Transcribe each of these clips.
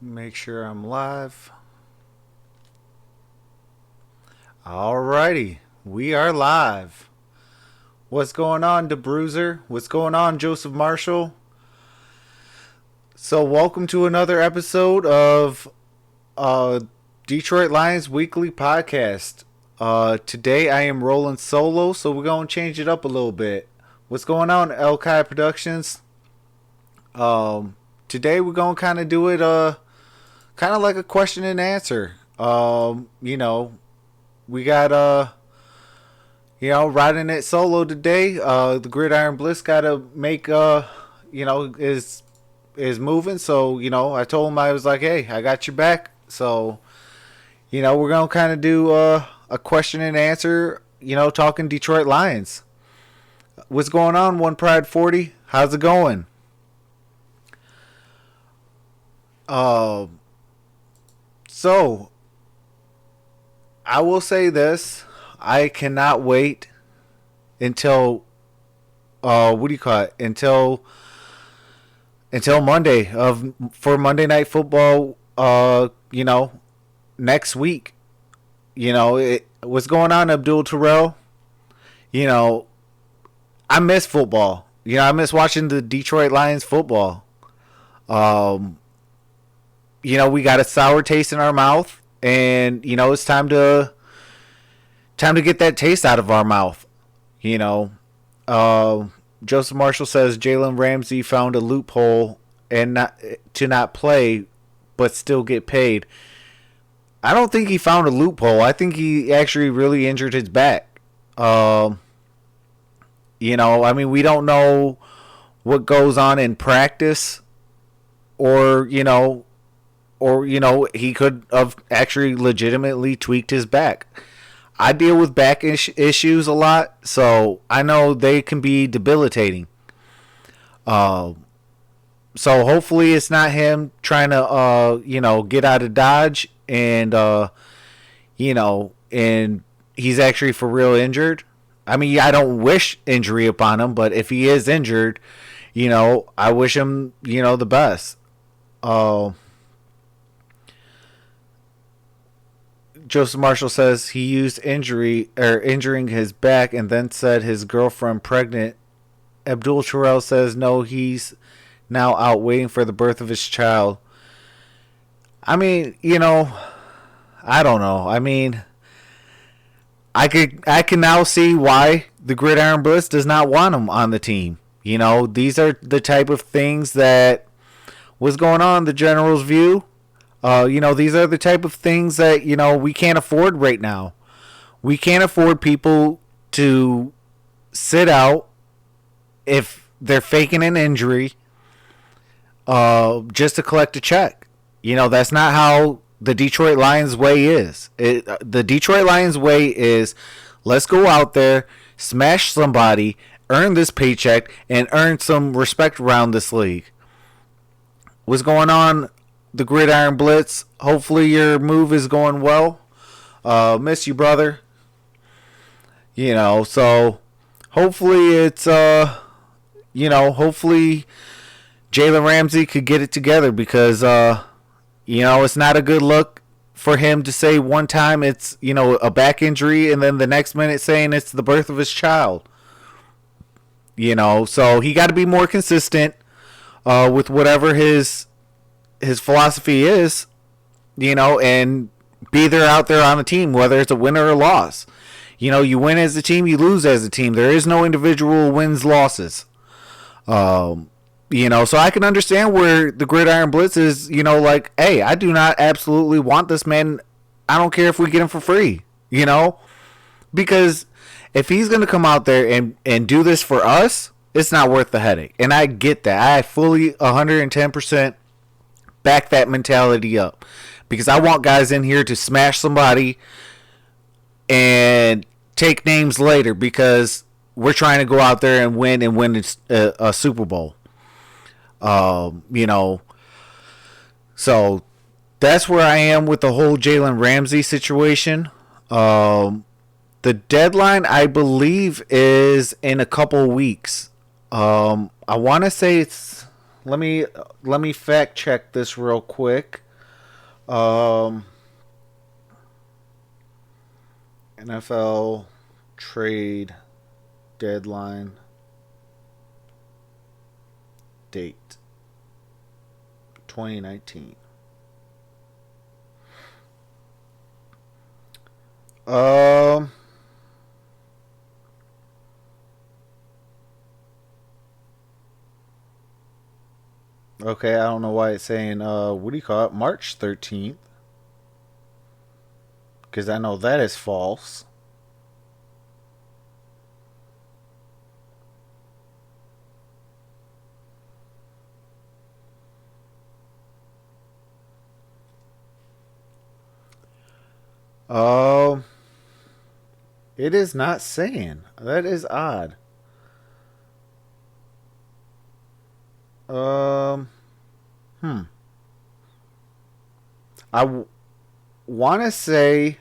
Make sure I'm live. Alrighty, we are live. What's going on, DeBruiser? What's going on, Joseph Marshall? So, welcome to another episode of Detroit Lions Weekly Podcast. Today I am rolling solo, so we're going to change it up a little bit. What's going on, El Kai Productions? Today we're going to kind of do it kind of like a question and answer. We got riding it solo today. The Gridiron BLITZ got to make is moving. So I told him, I was like, hey, I got your back. So we're gonna kind of do a question and answer. Talking Detroit Lions. What's going on, One Pride 40? How's it going? So I will say this: I cannot wait until until Monday for Monday Night Football. Next week. What's going on, Abdul Terrell? I miss football. I miss watching the Detroit Lions football. We got a sour taste in our mouth, and it's time to get that taste out of our mouth. Joseph Marshall says Jalen Ramsey found a loophole and not play, but still get paid. I don't think he found a loophole. I think he actually really injured his back. We don't know what goes on in practice, or he could have actually legitimately tweaked his back. I deal with back issues a lot, so I know they can be debilitating. So hopefully it's not him trying to, get out of Dodge and he's actually for real injured. I don't wish injury upon him, but if he is injured, I wish him, the best. Joseph Marshall says he used injuring his back and then said his girlfriend pregnant. Abdul Terrell says no, he's now out waiting for the birth of his child. I don't know. I can now see why the Gridiron BLITZ does not want him on the team. These are the type of things that was going on, the General's view. These are the type of things that, we can't afford right now. We can't afford people to sit out if they're faking an injury just to collect a check. That's not how the Detroit Lions way is. The Detroit Lions way is, let's go out there, smash somebody, earn this paycheck, and earn some respect around this league. What's going on, the Gridiron BLITZ? Hopefully your move is going well. Miss you, brother. So hopefully it's hopefully Jalen Ramsey could get it together, because it's not a good look for him to say one time it's a back injury and then the next minute saying it's the birth of his child. So he got to be more consistent with whatever his philosophy is, and be there out there on the team, whether it's a win or a loss. You win as a team, you lose as a team. There is no individual wins, losses. So I can understand where the Gridiron BLITZ is, like, hey, I do not absolutely want this man. I don't care if we get him for free, because if he's going to come out there and do this for us, it's not worth the headache. And I get that. I fully 110% back that mentality up, because I want guys in here to smash somebody and take names later, because we're trying to go out there and win a Super Bowl. So that's where I am with the whole Jalen Ramsey situation. The deadline, I believe, is in a couple weeks. I want to say it's. Let me fact check this real quick. Um, NFL trade deadline date 2019. Um, okay, I don't know why it's saying what do you call it? March 13th, because I know that is false. Um, it is not saying. That is odd. Um, hmm. I want to say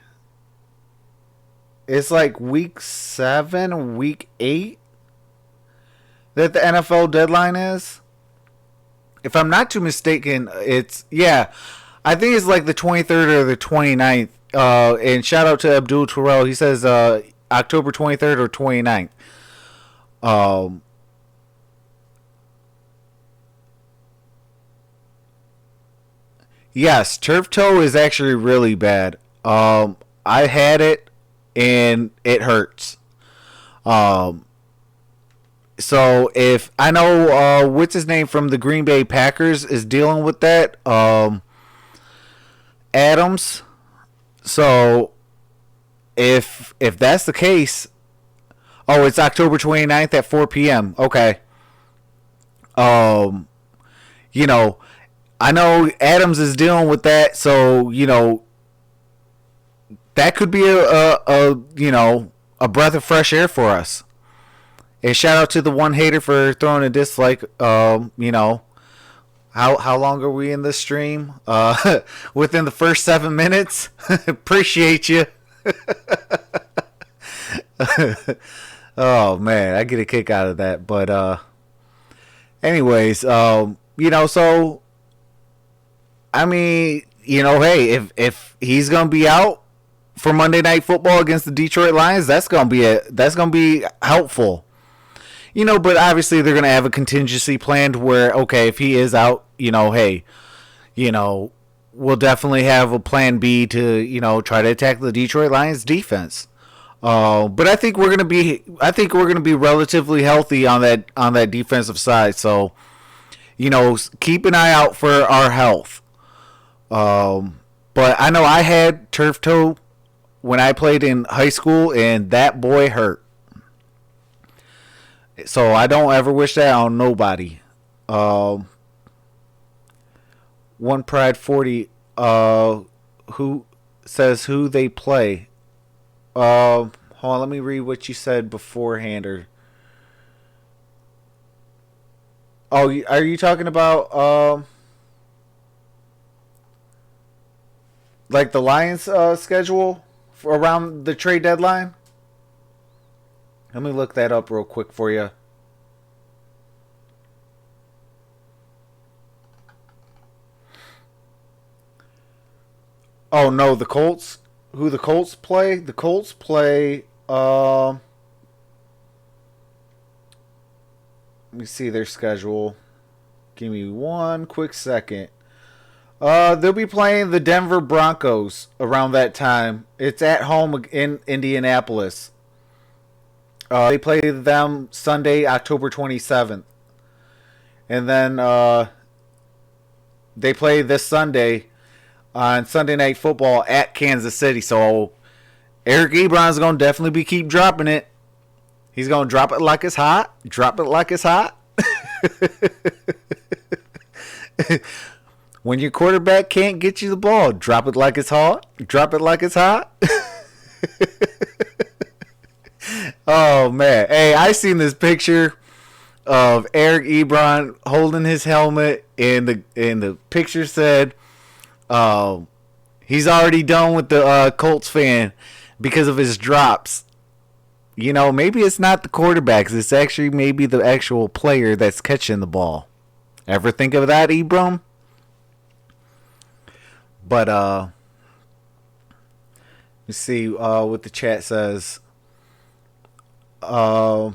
it's like week 7, week 8 that the NFL deadline is. If I'm not too mistaken, it's, yeah, I think it's like the 23rd or the 29th. And shout out to Abdul Terrell. He says October 23rd or 29th. Um, yes, turf toe is actually really bad. I had it and it hurts. Um, so if I know what's his name from the Green Bay Packers is dealing with that, Adams. So if that's the case, oh, it's October 29th at 4 p.m. Okay. Um, you know, I know Adams is dealing with that, so that could be a a breath of fresh air for us. And shout out to the one hater for throwing a dislike. How long are we in this stream? Within the first 7 minutes. Appreciate you. Oh man, I get a kick out of that. But anyways, so I mean, hey, if he's gonna be out for Monday Night Football against the Detroit Lions, that's gonna be helpful. But obviously they're gonna have a contingency planned where, okay, if he is out, hey, you know, we'll definitely have a plan B to, try to attack the Detroit Lions defense. But I think we're gonna be relatively healthy on that defensive side. So, keep an eye out for our health. But I know I had turf toe when I played in high school, and that boy hurt. So I don't ever wish that on nobody. Um, One Pride 40. Who says who they play? Hold on, let me read what you said beforehand. Are you talking about like the Lions schedule for around the trade deadline? Let me look that up real quick for you. Oh no, the Colts. Who the Colts play? The Colts play. Let me see their schedule. Give me one quick second. They'll be playing the Denver Broncos around that time. It's at home in Indianapolis. They play them Sunday, October 27th. And then they play this Sunday on Sunday Night Football at Kansas City. So Eric Ebron's going to definitely be keep dropping it. He's going to drop it like it's hot. Drop it like it's hot. When your quarterback can't get you the ball, drop it like it's hot. Drop it like it's hot. Oh man, hey, I seen this picture of Eric Ebron holding his helmet, and the picture said, he's already done with the Colts fan because of his drops. Maybe it's not the quarterbacks; it's actually maybe the actual player that's catching the ball. Ever think of that, Ebron? But let's see what the chat says. The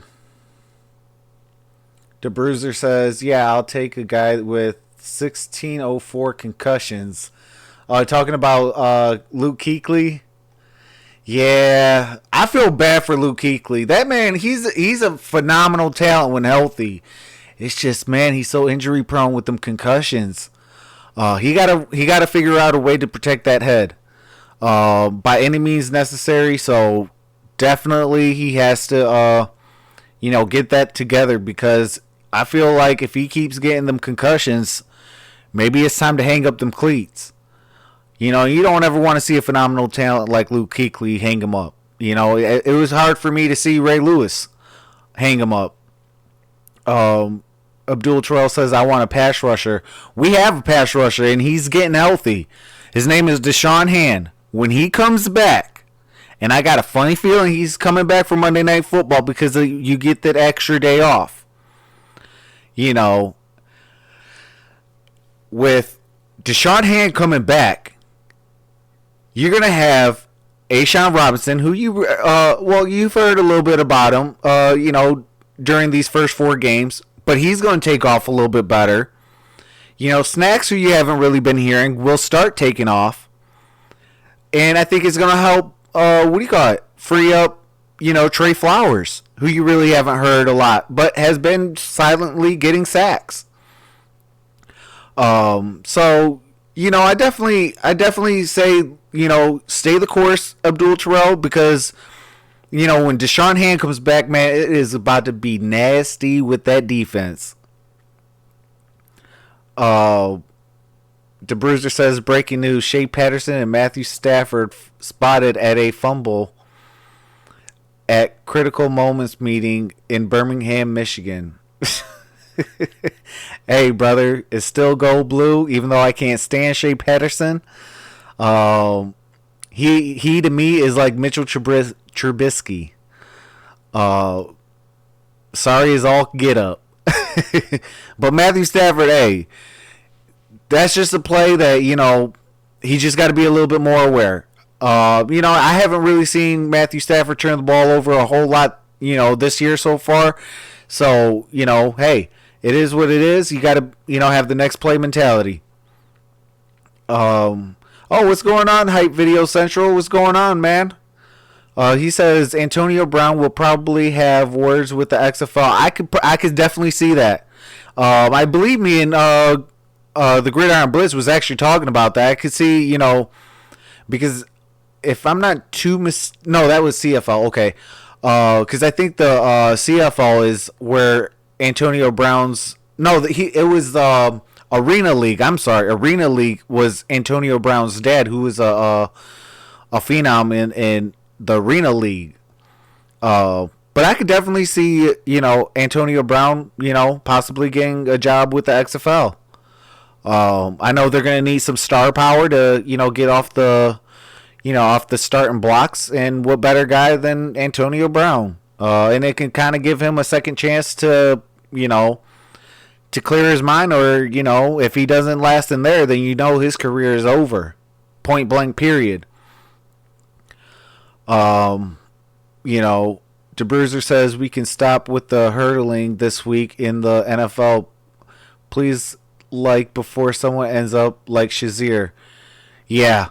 Bruiser says, "Yeah, I'll take a guy with 1604 concussions." Talking about Luke Kuechly. Yeah, I feel bad for Luke Kuechly. That man, he's a phenomenal talent when healthy. It's just, man, he's so injury prone with them concussions. He gotta figure out a way to protect that head by any means necessary. So definitely he has to get that together, because I feel like if he keeps getting them concussions, maybe it's time to hang up them cleats. You don't ever want to see a phenomenal talent like Luke Kuechly hang him up. It was hard for me to see Ray Lewis hang him up. Abdul Terrell says, "I want a pass rusher." We have a pass rusher, and he's getting healthy. His name is Deshaun Hand. When he comes back, and I got a funny feeling he's coming back for Monday Night Football because you get that extra day off. With Deshaun Hand coming back, you're going to have A'Shawn Robinson, who you've heard a little bit about him, during these first 4 games, but he's going to take off a little bit better. Snacks, who you haven't really been hearing, will start taking off. And I think it's going to help, free up, Trey Flowers, who you really haven't heard a lot, but has been silently getting sacks. So, I definitely say, stay the course, Abdul Terrell, because, when Deshaun Hand comes back, man, it is about to be nasty with that defense. The Bruiser says, breaking news, Shea Patterson and Matthew Stafford spotted at a fumble at critical moments meeting in Birmingham, Michigan. Hey, brother, it's still go blue, even though I can't stand Shea Patterson. He to me is like Mitchell Trubisky. Sorry is all get up. But Matthew Stafford, hey, that's just a play that, he just got to be a little bit more aware. I haven't really seen Matthew Stafford turn the ball over a whole lot, this year so far. So, hey, it is what it is. You got to, have the next play mentality. What's going on, Hype Video Central? What's going on, man? He says Antonio Brown will probably have words with the XFL. I could definitely see that. I believe me in the Gridiron Blitz was actually talking about that. I could see, because if I'm not too no, that was CFL. Okay, because I think the CFL is where Antonio Brown's it was Arena League. I'm sorry, Arena League was Antonio Brown's dad, who was a phenom in the Arena League. But I could definitely see, Antonio Brown, possibly getting a job with the XFL. I know they're going to need some star power to, get off the starting blocks, and what better guy than Antonio Brown? And it can kind of give him a second chance to, to clear his mind, or, if he doesn't last in there, then his career is over. Point blank, period. DeBruiser says we can stop with the hurdling this week in the NFL. Please, before someone ends up like Shazier. Yeah.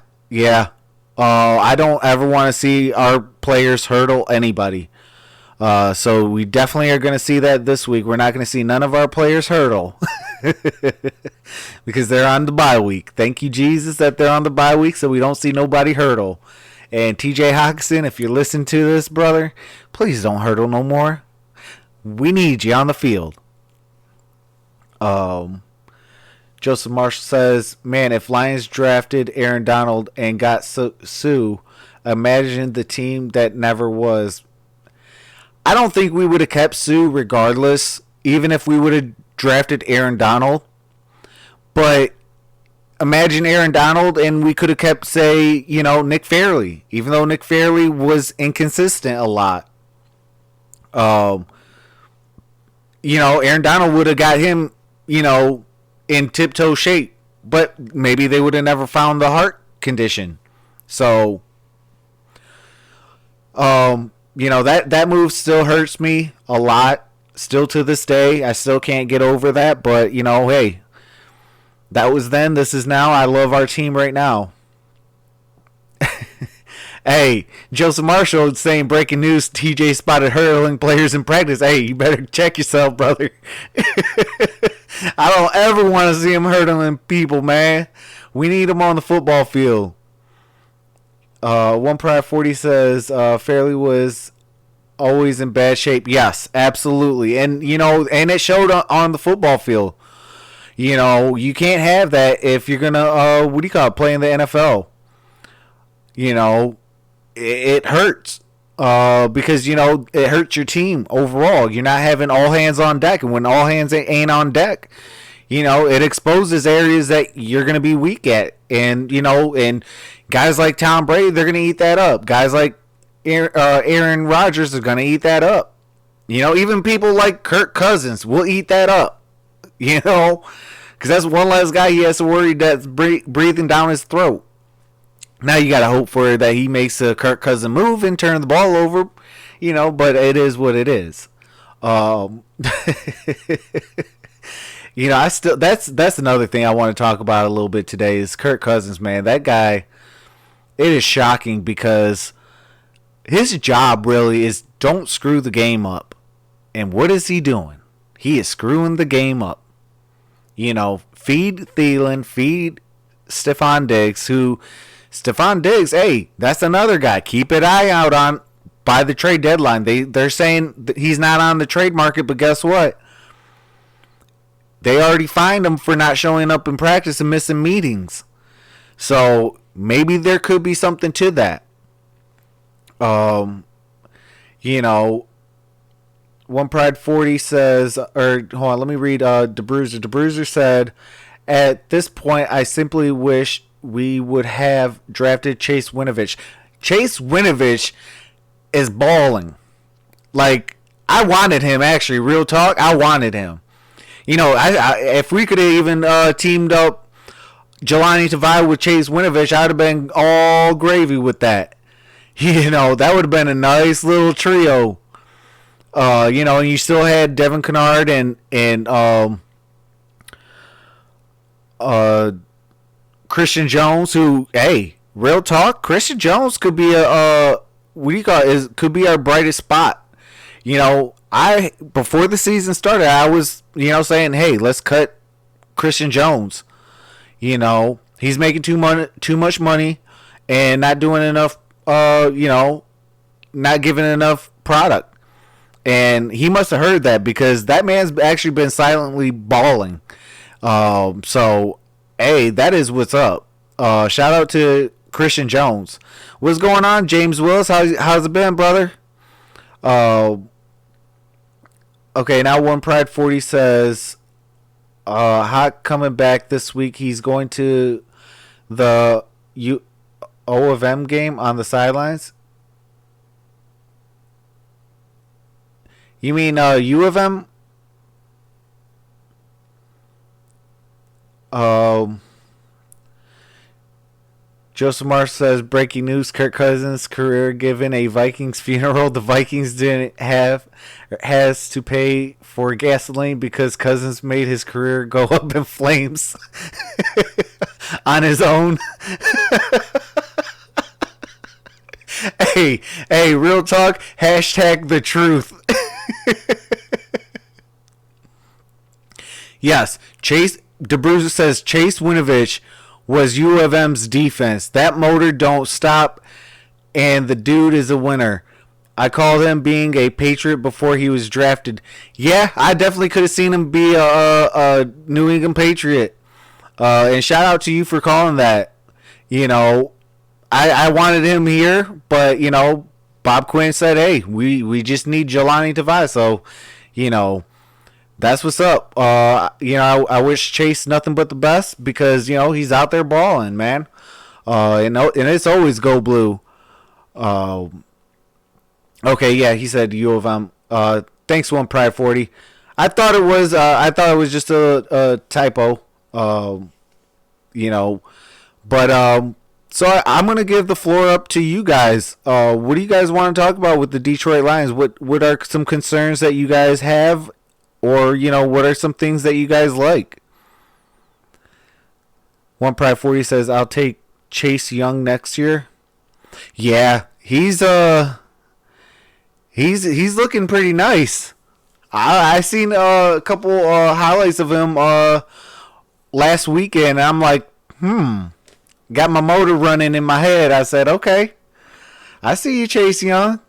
I don't ever want to see our players hurdle anybody. So we definitely are going to see that this week. We're not going to see none of our players hurdle because they're on the bye week. Thank you, Jesus, that they're on the bye week, so we don't see nobody hurdle. And TJ Hawkinson, if you're listening to this, brother, please don't hurdle no more. We need you on the field. Joseph Marshall says, man, if Lions drafted Aaron Donald and got Sue, imagine the team that never was. I don't think we would have kept Sue regardless, even if we would have drafted Aaron Donald. But imagine Aaron Donald and we could have kept, say, Nick Fairley, even though Nick Fairley was inconsistent a lot. Aaron Donald would have got him, in tiptoe shape but maybe they would have never found the heart condition. So, that move still hurts me a lot. Still to this day, I still can't get over that. But, hey, that was then. This is now. I love our team right now. Hey, Joseph Marshall saying breaking news, TJ spotted hurdling players in practice. Hey, you better check yourself, brother. I don't ever want to see him hurdling people, man. We need him on the football field. One Pride 40 says Fairley was always in bad shape. Yes, absolutely. And, and it showed on the football field. You can't have that if you're going to, play in the NFL. It hurts because, it hurts your team overall. You're not having all hands on deck. And when all hands ain't on deck, it exposes areas that you're going to be weak at. And, and guys like Tom Brady, they're going to eat that up. Guys like Aaron Rodgers are going to eat that up. Even people like Kirk Cousins will eat that up. Because that's one less guy he has to worry that's breathing down his throat. Now you got to hope for that he makes a Kirk Cousins move and turn the ball over, but it is what it is. That's another thing I want to talk about a little bit today is Kirk Cousins, man. That guy, it is shocking because his job really is don't screw the game up. And what is he doing? He is screwing the game up. Feed Thielen, feed Stephon Diggs, Stephon Diggs, hey, that's another guy. Keep an eye out on by the trade deadline. They're saying that he's not on the trade market, but guess what? They already fined him for not showing up in practice and missing meetings. So maybe there could be something to that. One Pride 40 says, hold on, let me read DeBruiser. DeBruiser said, at this point, I simply wish we would have drafted Chase Winovich. Chase Winovich is balling. Like, I wanted him, actually. Real talk, I wanted him. If we could have even teamed up Jelani Tavai with Chase Winovich, I would have been all gravy with that. That would have been a nice little trio. And you still had Devin Kennard and Christian Jones, who, hey, real talk, Christian Jones could be could be our brightest spot. Before the season started, I was, saying, hey, let's cut Christian Jones. He's making too much money and not doing enough, not giving enough product. And he must have heard that because that man's actually been silently balling. So, hey, that is what's up. Shout out to Christian Jones. What's going on, James Willis? How's it been, brother? Okay, now One Pride 40 says, Hot coming back this week. He's going to the O of M game on the sidelines. You mean U of M? Joseph Marsh says, breaking news, Kirk Cousins' career given a Vikings funeral. The Vikings has to pay for gasoline because Cousins made his career go up in flames on his own. Hey, real talk, hashtag the truth. Yes, DeBruiser says Chase Winovich was U of M's defense. That motor don't stop, and the dude is a winner. I called him being a Patriot before he was drafted. Yeah, I definitely could have seen him be a New England Patriot. And shout out to you for calling that. I wanted him here, but, Bob Quinn said, hey, we just need Jelani Tavai. So, that's what's up. I wish Chase nothing but the best because, he's out there balling, man. And it's always go blue. Okay, yeah, he said U of M. Thanks, One Pride 40. I thought it was just a typo. But so I'm gonna give the floor up to you guys. What do you guys want to talk about with the Detroit Lions? What are some concerns that you guys have, or what are some things that you guys like? One Pride 40 says I'll take Chase Young next year. Yeah, he's looking pretty nice. I seen a couple highlights of him last weekend. I'm like, got my motor running in my head. I said, okay, I see you, Chase Young.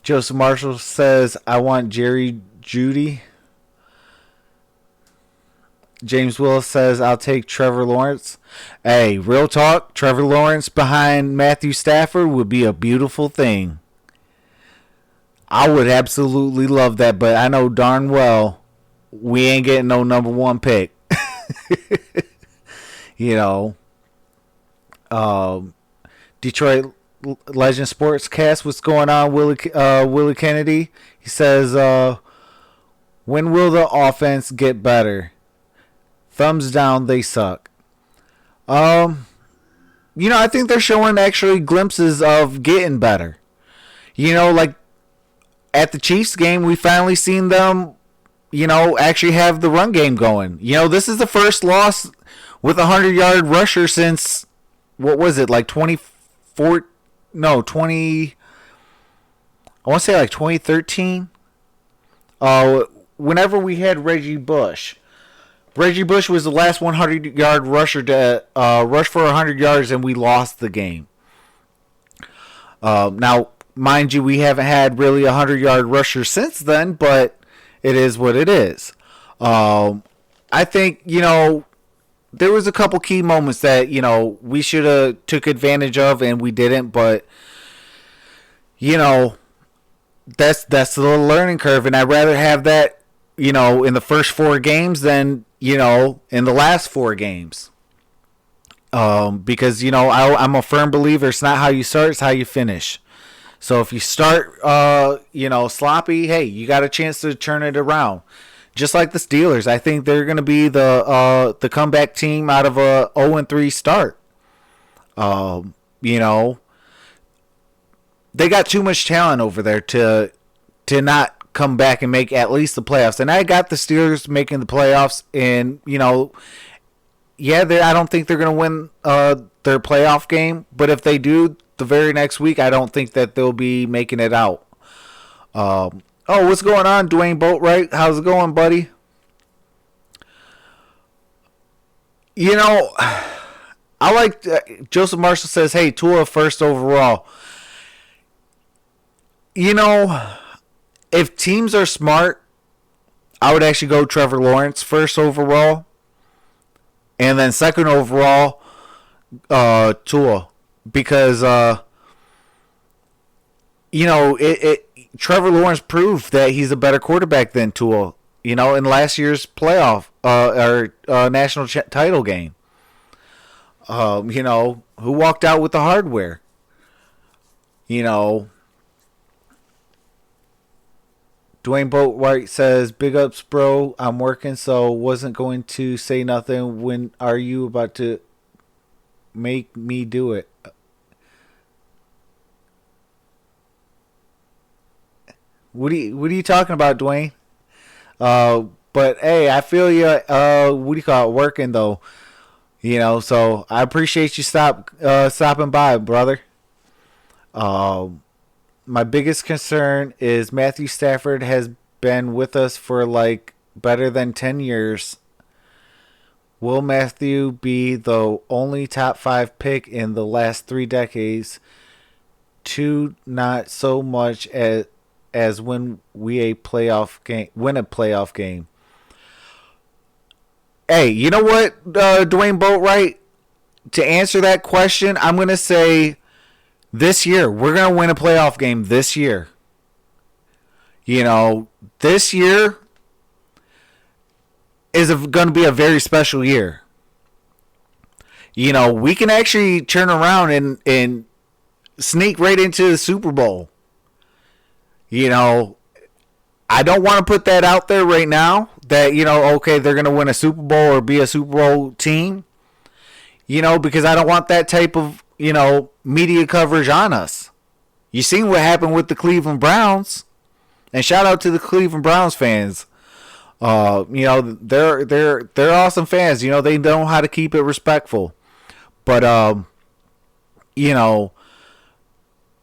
Joseph Marshall says, I want Jerry Judy. James Willis says, I'll take Trevor Lawrence. Hey, real talk, Trevor Lawrence behind Matthew Stafford would be a beautiful thing. I would absolutely love that, but I know darn well we ain't getting no number one pick. Detroit Legend Sportscast, what's going on, Willie Kennedy? He says, when will the offense get better? Thumbs down, they suck. I think they're showing actually glimpses of getting better. Like at the Chiefs game, we finally seen them, actually have the run game going. This is the first loss with a 100-yard rusher since, what was it, like 20, I want to say like 2013. Whenever we had Reggie Bush. Reggie Bush was the last 100-yard rusher to rush for 100 yards, and we lost the game. Now, mind you, we haven't had really a 100-yard rusher since then, but it is what it is. I think, there was a couple key moments that, we should have took advantage of, and we didn't, but, that's the learning curve, and I'd rather have that, in the first 4 games than, in the last 4 games. Because, I'm a firm believer it's not how you start, it's how you finish. So if you start, sloppy, hey, you got a chance to turn it around. Just like the Steelers, I think they're going to be the comeback team out of a 0-3 start. They got too much talent over there to not come back and make at least the playoffs. And I got the Steelers making the playoffs, and I don't think they're going to win their playoff game, but if they do the very next week, I don't think that they'll be making it out. What's going on, Dwayne Boatwright? How's it going, buddy? I like Joseph Marshall says, hey, Tua first overall. If teams are smart, I would actually go Trevor Lawrence first overall. And then second overall, Tua. Because, Trevor Lawrence proved that he's a better quarterback than Tua, in last year's playoff national title game. Who walked out with the hardware. Dwayne Boatwright says, big ups, bro. I'm working, so wasn't going to say nothing. When are you about to make me do it? What are you talking about, Dwayne? But hey, I feel you. What do you call it? Working though. So I appreciate you stopping by, brother. My biggest concern is Matthew Stafford has been with us for like better than 10 years. Will Matthew be the only top 5 pick in the last 3 decades? 2, not so much as when we win a playoff game. Hey, you know what, Dwayne Boatwright? To answer that question, I'm going to say this year. We're going to win a playoff game this year. This year is going to be a very special year. We can actually turn around and sneak right into the Super Bowl. You know, I don't want to put that out there right now that, okay, they're going to win a Super Bowl or be a Super Bowl team, because I don't want that type of, media coverage on us. You seen what happened with the Cleveland Browns, and shout out to the Cleveland Browns fans. They're awesome fans. They know how to keep it respectful. But you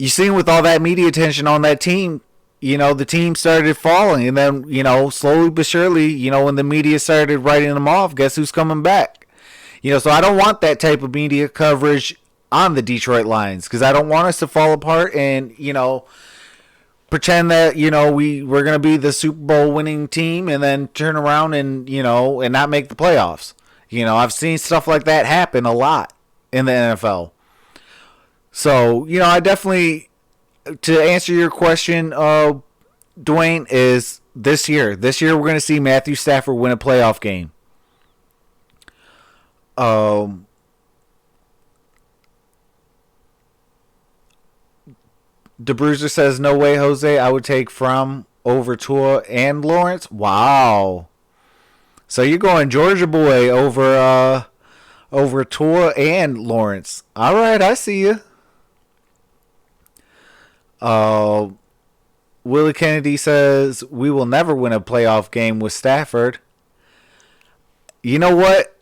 seen with all that media attention on that team, the team started falling, and then slowly but surely, when the media started writing them off, guess who's coming back? So I don't want that type of media coverage on the Detroit Lions, because I don't want us to fall apart and pretend that we're gonna be the Super Bowl winning team and then turn around and and not make the playoffs. I've seen stuff like that happen a lot in the NFL. So I definitely, to answer your question, Dwayne, is this year. This year we're gonna see Matthew Stafford win a playoff game. DeBruiser says, no way, Jose. I would take From over Tua and Lawrence. Wow. So you're going Georgia boy over Tua and Lawrence. All right, I see you. Willie Kennedy says, we will never win a playoff game with Stafford. You know what?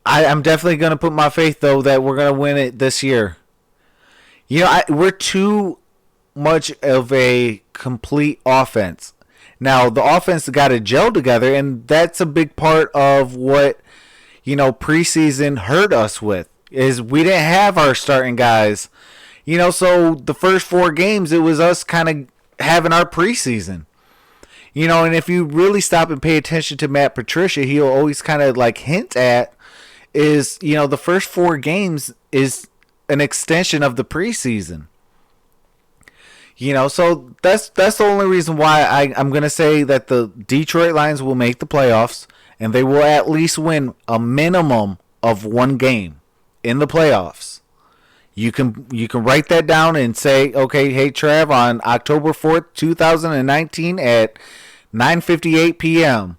I'm definitely going to put my faith, though, that we're going to win it this year. We're too much of a complete offense. Now, the offense got to gel together, and that's a big part of what, preseason hurt us with, is we didn't have our starting guys. So the first 4 games, it was us kind of having our preseason. And if you really stop and pay attention to Matt Patricia, he'll always kind of like hint at is, the first 4 games is an extension of the preseason. So that's the only reason why I'm going to say that the Detroit Lions will make the playoffs, and they will at least win a minimum of 1 game in the playoffs. You can write that down and say, okay, hey, Trav, on October 4th, 2019 at 9:58 p.m.,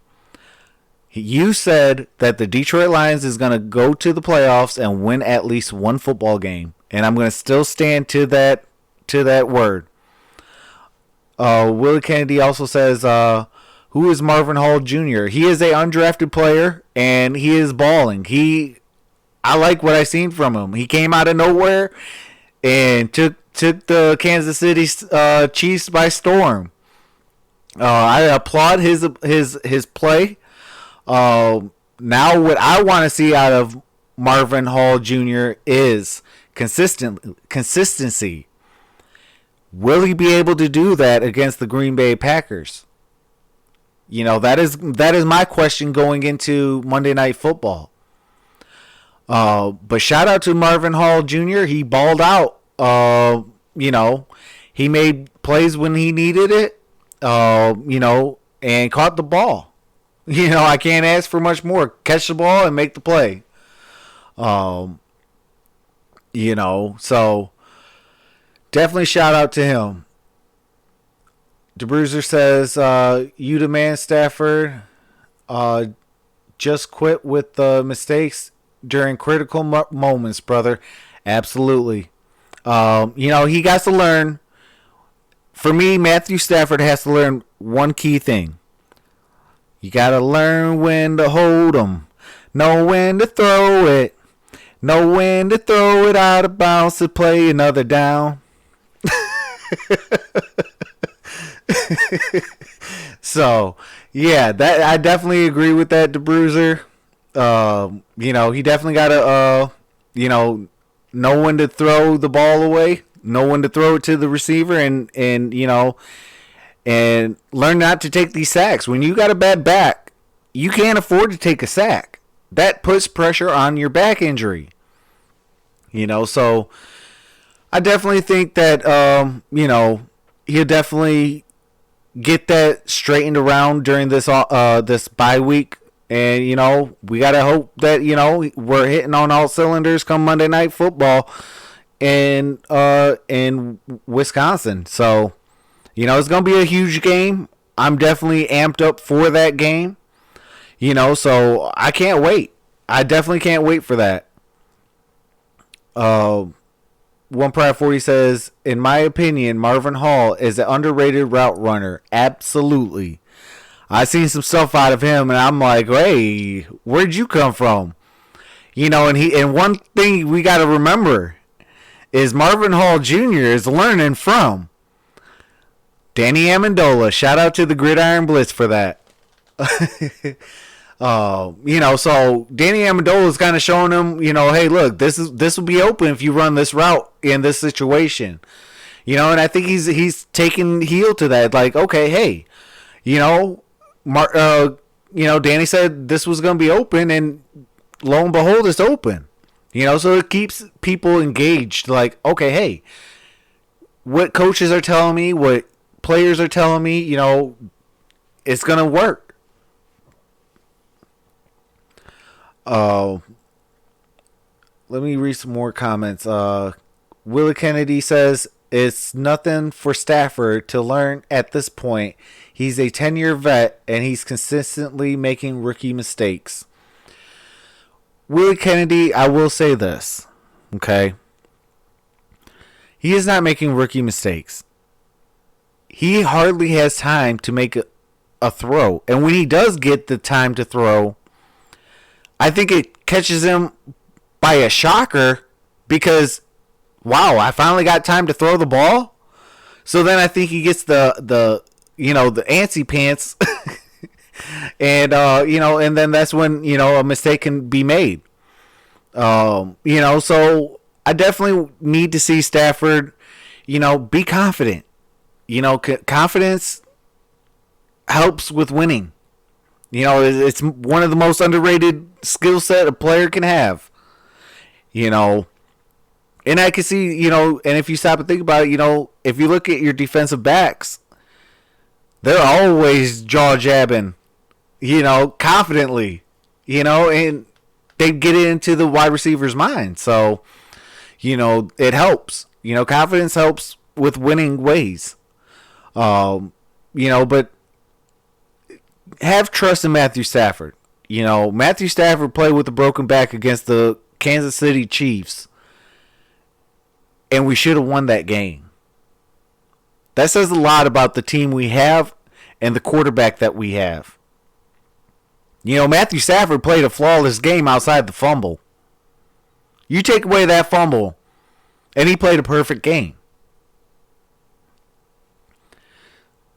you said that the Detroit Lions is going to go to the playoffs and win at least 1 football game. And I'm going to still stand to that word. Willie Kennedy also says, who is Marvin Hall Jr.? He is a undrafted player, and he is balling. I like what I seen from him. He came out of nowhere and took the Kansas City Chiefs by storm. I applaud his play. Now what I want to see out of Marvin Hall Jr. is consistency. Will he be able to do that against the Green Bay Packers? That is my question going into Monday Night Football. But shout out to Marvin Hall Jr. He balled out. He made plays when he needed it. And caught the ball. I can't ask for much more. Catch the ball and make the play. So definitely shout out to him. DeBruiser says, you demand Stafford just quit with the mistakes during critical moments, brother. Absolutely. He got to learn. For me, Matthew Stafford has to learn one key thing. You got to learn when to hold 'em, know when to throw it, know when to throw it out of bounds to play another down. So, yeah, that I definitely agree with that, DeBruiser. He definitely got to, know when to throw the ball away, know when to throw it to the receiver, and learn not to take these sacks. When you got a bad back, you can't afford to take a sack. That puts pressure on your back injury. So I definitely think that, he'll definitely get that straightened around during this bye week. And, we got to hope that, we're hitting on all cylinders come Monday Night Football in Wisconsin. So, It's going to be a huge game. I'm definitely amped up for that game. So I can't wait. I definitely can't wait for that. One Pride 40 says, in my opinion, Marvin Hall is an underrated route runner. Absolutely. I seen some stuff out of him, and I'm like, hey, where'd you come from? And one thing we got to remember is Marvin Hall Jr. is learning from Danny Amendola. Shout out to the Gridiron Blitz for that. So Danny Amendola is kind of showing him, hey, look, this will be open if you run this route in this situation. And I think he's taking heel to that. Like, okay, hey, Danny said this was going to be open, and lo and behold, it's open. So it keeps people engaged. Like, okay, hey, what coaches are telling me, what players are telling me, it's going to work. Let me read some more comments. Willie Kennedy says, it's nothing for Stafford to learn at this point. He's a 10-year vet, and he's consistently making rookie mistakes. Willie Kennedy, I will say this, okay? He is not making rookie mistakes. He hardly has time to make a throw. And when he does get the time to throw, I think it catches him by a shocker because, wow, I finally got time to throw the ball. So then I think he gets the antsy pants. And, and then that's when, a mistake can be made. So I definitely need to see Stafford, be confident. Confidence helps with winning. It's one of the most underrated skill set a player can have. And I can see, and if you stop and think about it, if you look at your defensive backs, they're always jaw jabbing, confidently, and they get it into the wide receiver's mind. So, it helps. Confidence helps with winning ways. But have trust in Matthew Stafford. Matthew Stafford played with a broken back against the Kansas City Chiefs, and we should have won that game. That says a lot about the team we have and the quarterback that we have. Matthew Stafford played a flawless game outside the fumble. You take away that fumble, and he played a perfect game.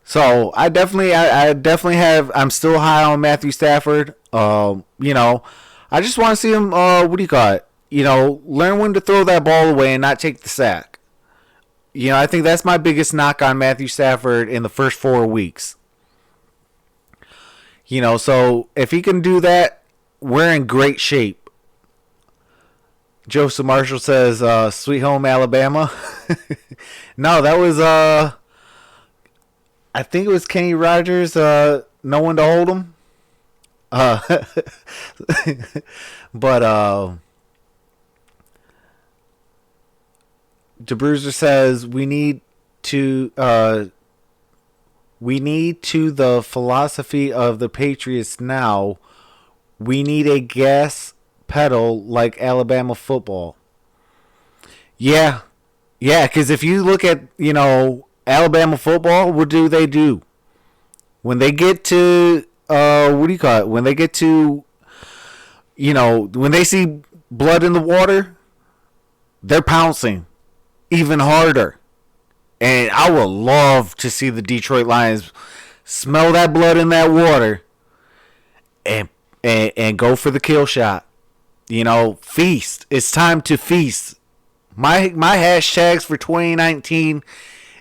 So I definitely have. I'm still high on Matthew Stafford. I just want to see him. Learn when to throw that ball away and not take the sack. I think that's my biggest knock on Matthew Stafford in the first 4 weeks. So if he can do that, we're in great shape. Joseph Marshall says, Sweet Home Alabama. No, that was, I think it was Kenny Rogers, No One to Hold Him. But, DeBruiser says, we need to the philosophy of the Patriots now. We need a gas pedal like Alabama football. Yeah, because if you look at, Alabama football, what do? When they get to, when they get to, when they see blood in the water, they're pouncing even harder. And I would love to see the Detroit Lions smell that blood in that water and go for the kill shot. Feast. It's time to feast. My hashtags for 2019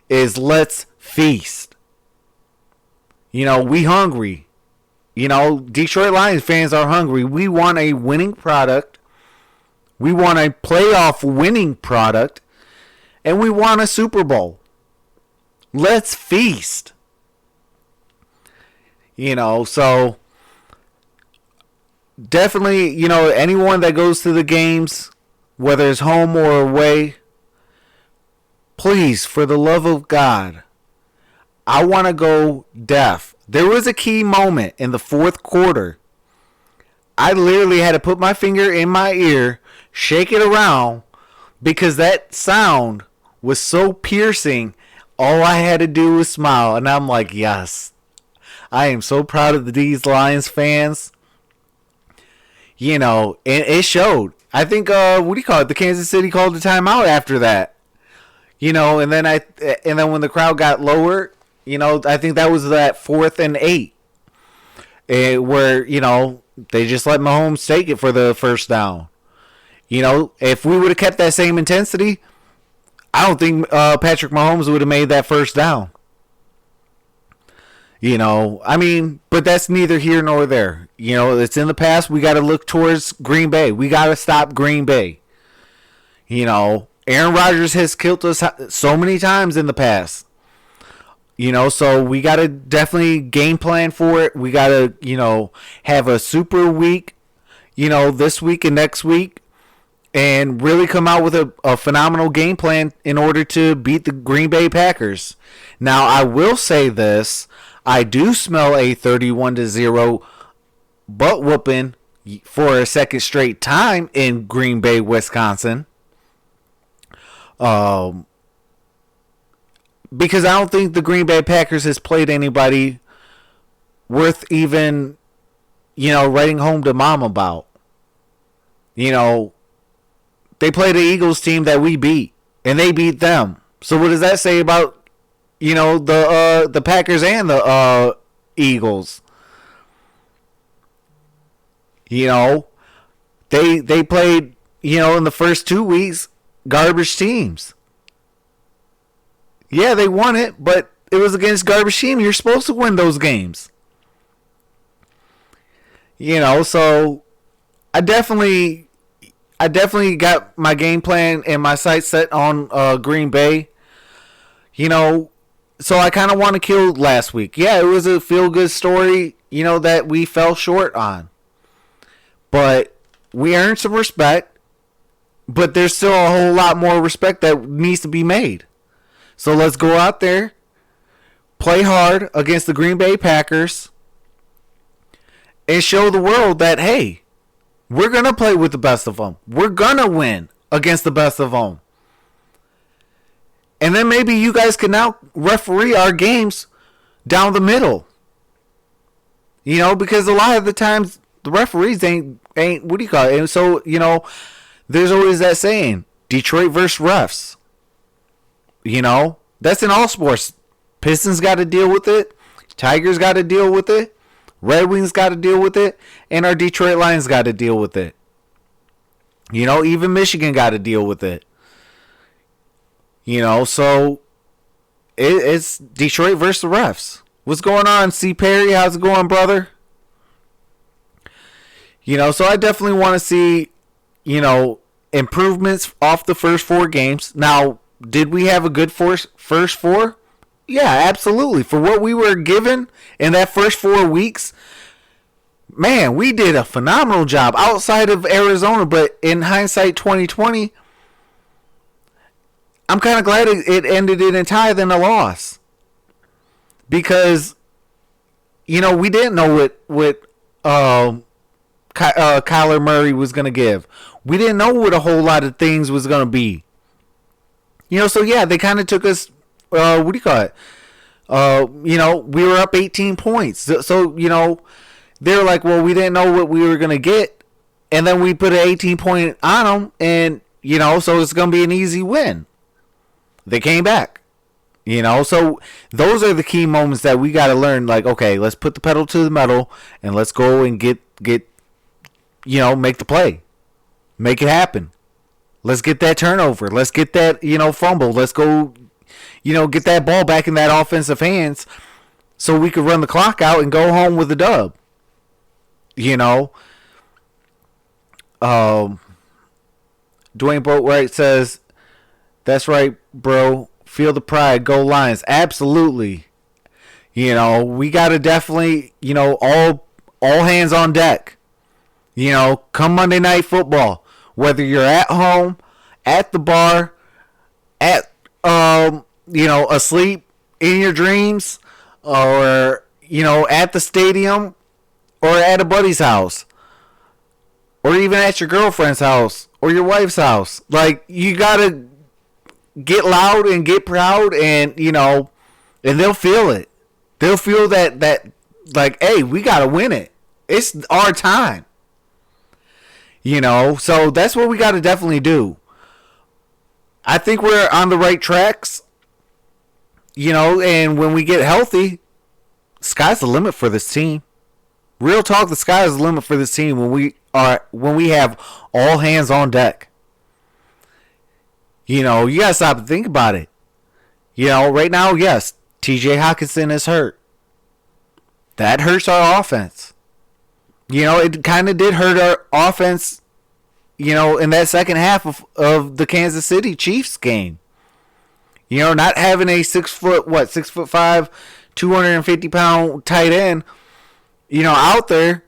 is let's feast. We hungry. Detroit Lions fans are hungry. We want a winning product. We want a playoff winning product. And we want a Super Bowl. Let's feast. So definitely, anyone that goes to the games, whether it's home or away, please, for the love of God, I want to go deaf. There was a key moment in the fourth quarter. I literally had to put my finger in my ear, shake it around, because that sound was so piercing. All I had to do was smile, and I'm like, yes. I am so proud of these Lions fans. You know, and it showed. I think, what do you call it? The Kansas City called the timeout after that. You know, and then when the crowd got lower, you know, I think that was that 4th and 8, where, you know, they just let Mahomes take it for the first down. You know, if we would have kept that same intensity, I don't think Patrick Mahomes would have made that first down. You know, I mean, but that's neither here nor there. You know, it's in the past. We got to look towards Green Bay. We got to stop Green Bay. You know, Aaron Rodgers has killed us so many times in the past. You know, so we got to definitely game plan for it. We got to, you know, have a super week, you know, this week and next week, and really come out with a phenomenal game plan in order to beat the Green Bay Packers. Now, I will say this. I do smell a 31-0 butt whooping for a second straight time in Green Bay, Wisconsin. Because I don't think the Green Bay Packers has played anybody worth even, you know, writing home to mom about. You know, they played the Eagles team that we beat, and they beat them. So what does that say about, you know, the Packers and the Eagles? You know, they played, you know, in the first 2 weeks, garbage teams. Yeah, they won it, but it was against garbage team. You're supposed to win those games. You know, so I definitely got my game plan and my sights set on Green Bay. You know, so I kind of want to kill last week. Yeah, it was a feel-good story, you know, that we fell short on. But we earned some respect. But there's still a whole lot more respect that needs to be made. So let's go out there, play hard against the Green Bay Packers, and show the world that, hey, we're going to play with the best of them. We're going to win against the best of them. And then maybe you guys can now referee our games down the middle. You know, because a lot of the times the referees ain't what do you call it? And so, you know, there's always that saying, Detroit versus refs. You know, that's in all sports. Pistons got to deal with it. Tigers got to deal with it. Red Wings got to deal with it. And our Detroit Lions got to deal with it. You know, even Michigan got to deal with it. You know, so it's Detroit versus the refs. What's going on, C. Perry? How's it going, brother? You know, so I definitely want to see, you know, improvements off the first 4 games. Now, did we have a good first 4? Yeah, absolutely. For what we were given in that first 4 weeks, man, we did a phenomenal job outside of Arizona. But in hindsight 2020, I'm kind of glad it ended in a tie than a loss. Because, you know, we didn't know what Kyler Murray was going to give. We didn't know what a whole lot of things was going to be. You know, so yeah, they kind of took us, what do you call it? You know, we were up 18 points. So, you know, they were like, well, we didn't know what we were going to get. And then we put an 18 point on them. And, you know, so it's going to be an easy win. They came back. You know, so those are the key moments that we got to learn. Like, okay, let's put the pedal to the metal and let's go and get, you know, make the play. Make it happen. Let's get that turnover. Let's get that, you know, fumble. Let's go, you know, get that ball back in that offensive hands so we could run the clock out and go home with a dub. You know. Dwayne Boatwright says, that's right, bro. Feel the pride. Go Lions. Absolutely. You know, we got to definitely, you know, all hands on deck. You know, come Monday Night Football, whether you're at home, at the bar, at, you know, asleep, in your dreams, or at the stadium, or at a buddy's house, or even at your girlfriend's house or your wife's house. Like, you gotta get loud and get proud, and and they'll feel it. They'll feel that like, hey, we gotta win it. It's our time. So that's what we gotta definitely do. I think we're on the right tracks. And when we get healthy, sky's the limit for this team. Real talk, the sky is the limit for this team when we have all hands on deck. You gotta stop and think about it. Right now, yes, TJ Hawkinson is hurt. That hurts our offense. It kind of did hurt our offense, in that second half of the Kansas City Chiefs game. Not having a 6'5", 250-pound tight end, out there,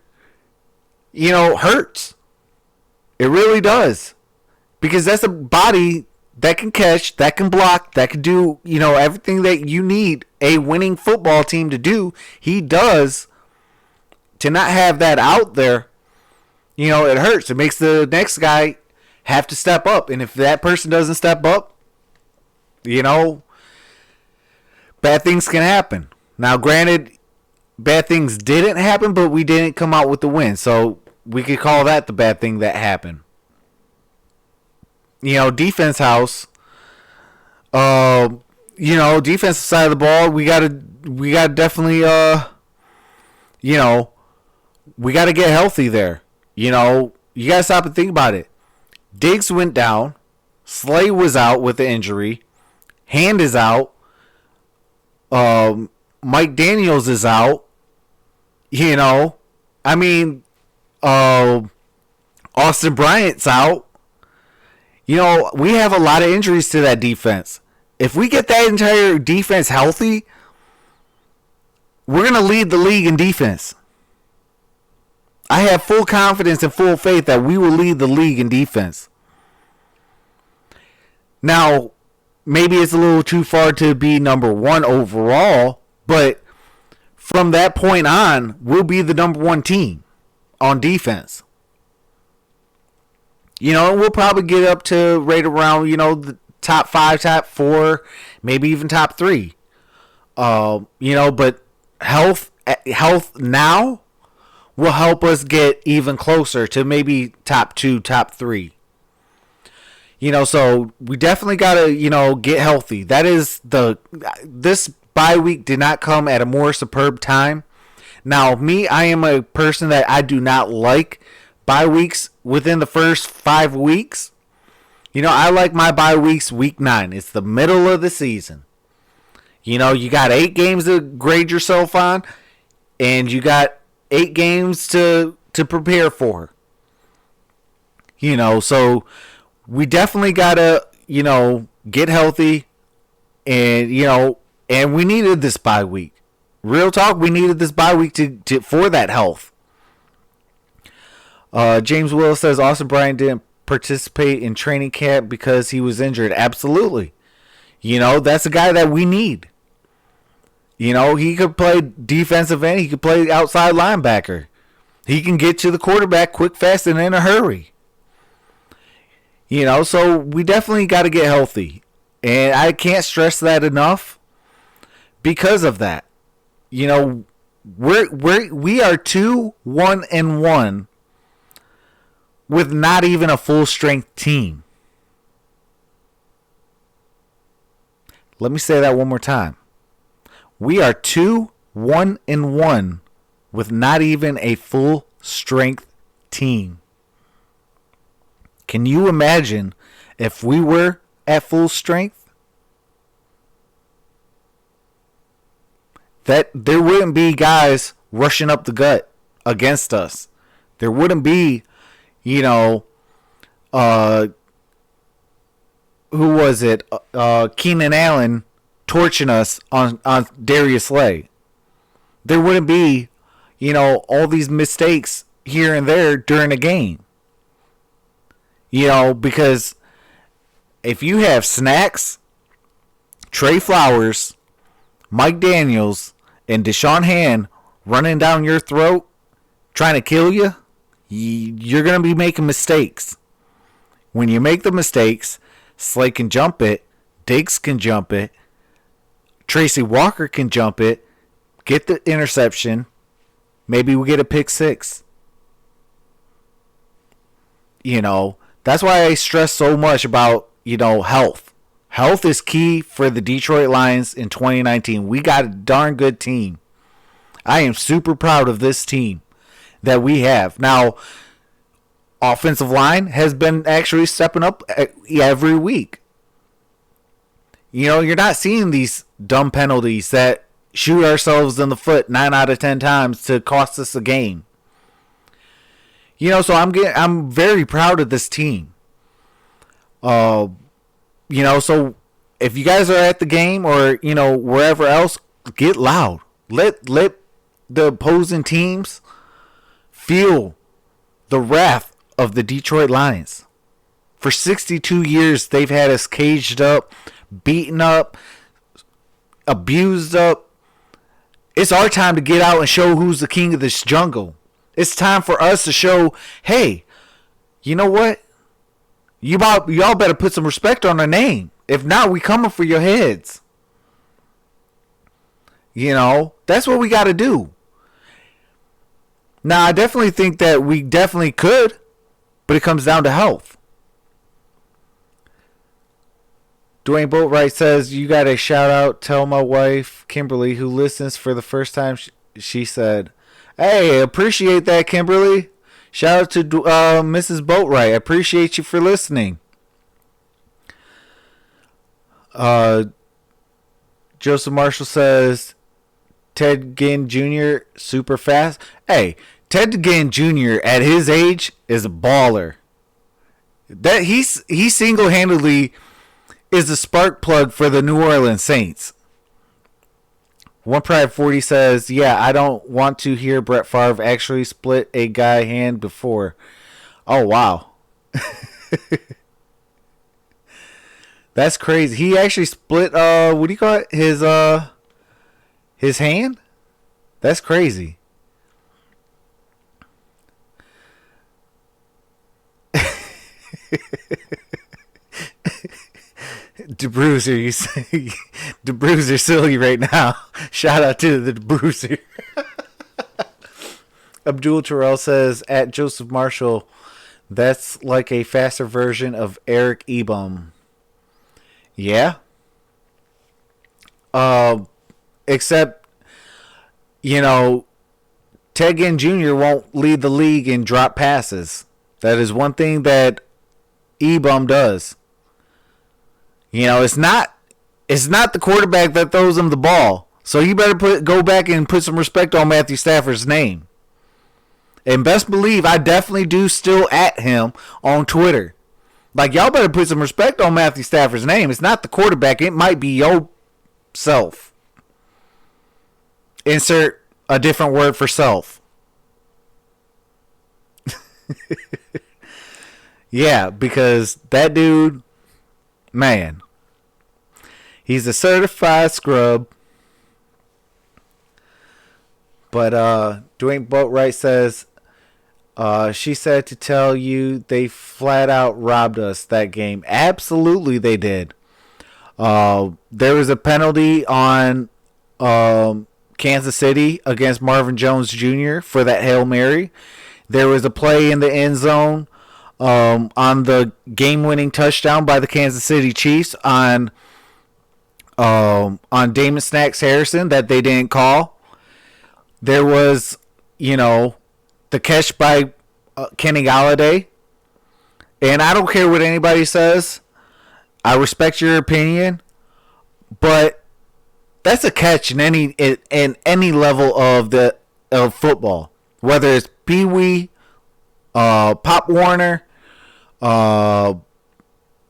hurts. It really does. Because that's a body that can catch, that can block, that can do, everything that you need a winning football team to do. He does. To not have that out there, it hurts. It makes the next guy have to step up. And if that person doesn't step up, bad things can happen. Now, granted, bad things didn't happen, but we didn't come out with the win. So we could call that the bad thing that happened. Defense house. Defensive side of the ball, we gotta definitely we gotta get healthy there. You gotta stop and think about it. Diggs went down. Slay was out with the injury. Hand is out. Mike Daniels is out. Austin Bryant's out. We have a lot of injuries to that defense. If we get that entire defense healthy, we're going to lead the league in defense. I have full confidence and full faith that we will lead the league in defense. Now, maybe it's a little too far to be number one overall, but from that point on, we'll be the number one team on defense. We'll probably get up to right around, the top 5, top 4, maybe even top 3. But health now will help us get even closer to maybe top 2, top 3. So we definitely got to, get healthy. That is this bye week did not come at a more superb time. Now, I am a person that I do not like bye weeks within the first 5 weeks. I like my bye weeks week 9. It's the middle of the season. You got 8 games to grade yourself on, and you got 8 games to prepare for. So we definitely gotta, get healthy, and and we needed this bye week. Real talk, we needed this bye week to for that health. James Willis says Austin Bryant didn't participate in training camp because he was injured. Absolutely. That's a guy that we need. He could play defensive end. He could play outside linebacker. He can get to the quarterback quick, fast, and in a hurry. So we definitely got to get healthy. And I can't stress that enough because of that. We are 2-1-1 with not even a full strength team. Let me say that one more time. We are 2-1-1 with not even a full strength team. Can you imagine if we were at full strength? That there wouldn't be guys rushing up the gut against us. There wouldn't be, who was it? Keenan Allen torching us on Darius Slay. There wouldn't be, all these mistakes here and there during a game. Because if you have Snacks, Trey Flowers, Mike Daniels and Deshaun Hand running down your throat, trying to kill you, you're going to be making mistakes. When you make the mistakes, Slay can jump it, Diggs can jump it, Tracy Walker can jump it, get the interception, maybe we get a pick six. You know, that's why I stress so much about, health. Health is key for the Detroit Lions in 2019. We got a darn good team. I am super proud of this team that we have. Now, offensive line has been actually stepping up every week. You're not seeing these dumb penalties that shoot ourselves in the foot 9 out of 10 times to cost us a game. So I'm very proud of this team. So if you guys are at the game or wherever else, get loud. Let the opposing teams feel the wrath of the Detroit Lions. For 62 years, they've had us caged up, beaten up, abused up. It's our time to get out and show who's the king of this jungle. It's time for us to show, hey, you know what? Y'all better put some respect on our name. If not, we coming for your heads. That's what we got to do. Now, I definitely think that we definitely could, but it comes down to health. Dwayne Boatwright says, you got a shout out. Tell my wife, Kimberly, who listens for the first time, she said, hey, appreciate that, Kimberly. Shout out to Mrs. Boatwright. I appreciate you for listening. Joseph Marshall says, Ted Ginn Jr. super fast. Hey, Ted Ginn Jr. at his age is a baller. That he single-handedly is the spark plug for the New Orleans Saints. One Pride 40 says, yeah, I don't want to hear Brett Favre actually split a guy hand before. Oh, wow. That's crazy. He actually split, what do you call it? His hand? That's crazy. DeBruiser, you say DeBruiser silly right now. Shout out to the DeBruiser. Abdul Terrell says, at Joseph Marshall, that's like a faster version of Eric Ebum. Yeah. Except, Ted Ginn Jr. won't lead the league in drop passes. That is one thing that Ebum does. It's not the quarterback that throws him the ball. So you better go back and put some respect on Matthew Stafford's name. And best believe I definitely do still at him on Twitter. Like, y'all better put some respect on Matthew Stafford's name. It's not the quarterback. It might be yourself. Insert a different word for self. Yeah, because that dude, man, he's a certified scrub. But Dwayne Boatwright says, she said to tell you they flat out robbed us that game. Absolutely they did. There was a penalty on Kansas City against Marvin Jones Jr. for that Hail Mary. There was a play in the end zone on the game-winning touchdown by the Kansas City Chiefs on Damon Snacks Harrison that they didn't call. There was, the catch by Kenny Golladay. And I don't care what anybody says. I respect your opinion. But that's a catch in any level of football. Whether it's Pee Wee, Pop Warner,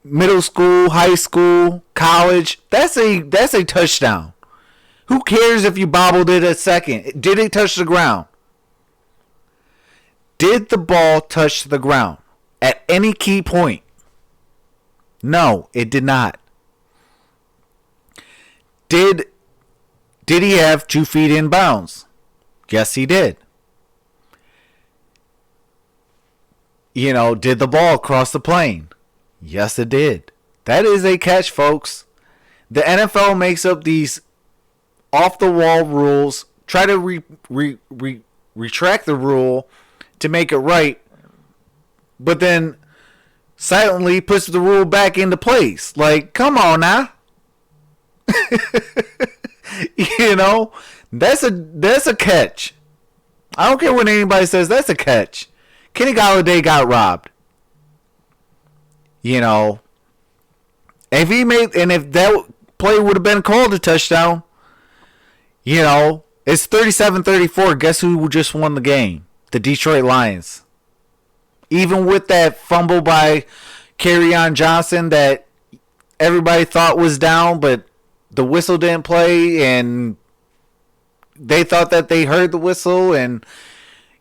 middle school, high school, college, that's a touchdown. Who cares if you bobbled it a second? Did it touch the ground? Did the ball touch the ground at any key point? No, it did not. Did Did he have 2 feet in bounds? Yes, he did. Did the ball cross the plane? Yes, it did. That is a catch, folks. The NFL makes up these off-the-wall rules, try to retract the rule to make it right, but then silently puts the rule back into place. Like, come on now. That's a catch. I don't care what anybody says, that's a catch. Kenny Golladay got robbed. If that play would have been called a touchdown, it's 37-34. Guess who just won the game? The Detroit Lions. Even with that fumble by Kerryon Johnson that everybody thought was down, but the whistle didn't play, and they thought that they heard the whistle, and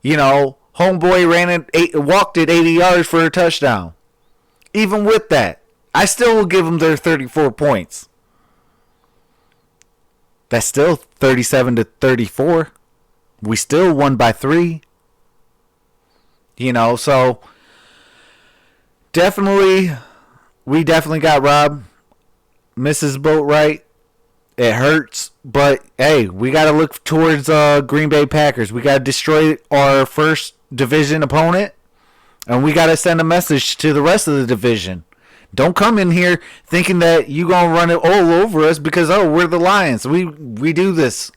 homeboy walked it 80 yards for a touchdown. Even with that, I still will give them their 34 points. That's still 37-34. We still won by 3. So we definitely got robbed. Mrs. Boatwright, it hurts, but hey, we got to look towards Green Bay Packers. We got to destroy our first division opponent, and we got to send a message to the rest of the division. Don't come in here thinking that you gonna run it all over us because we're the Lions. We do this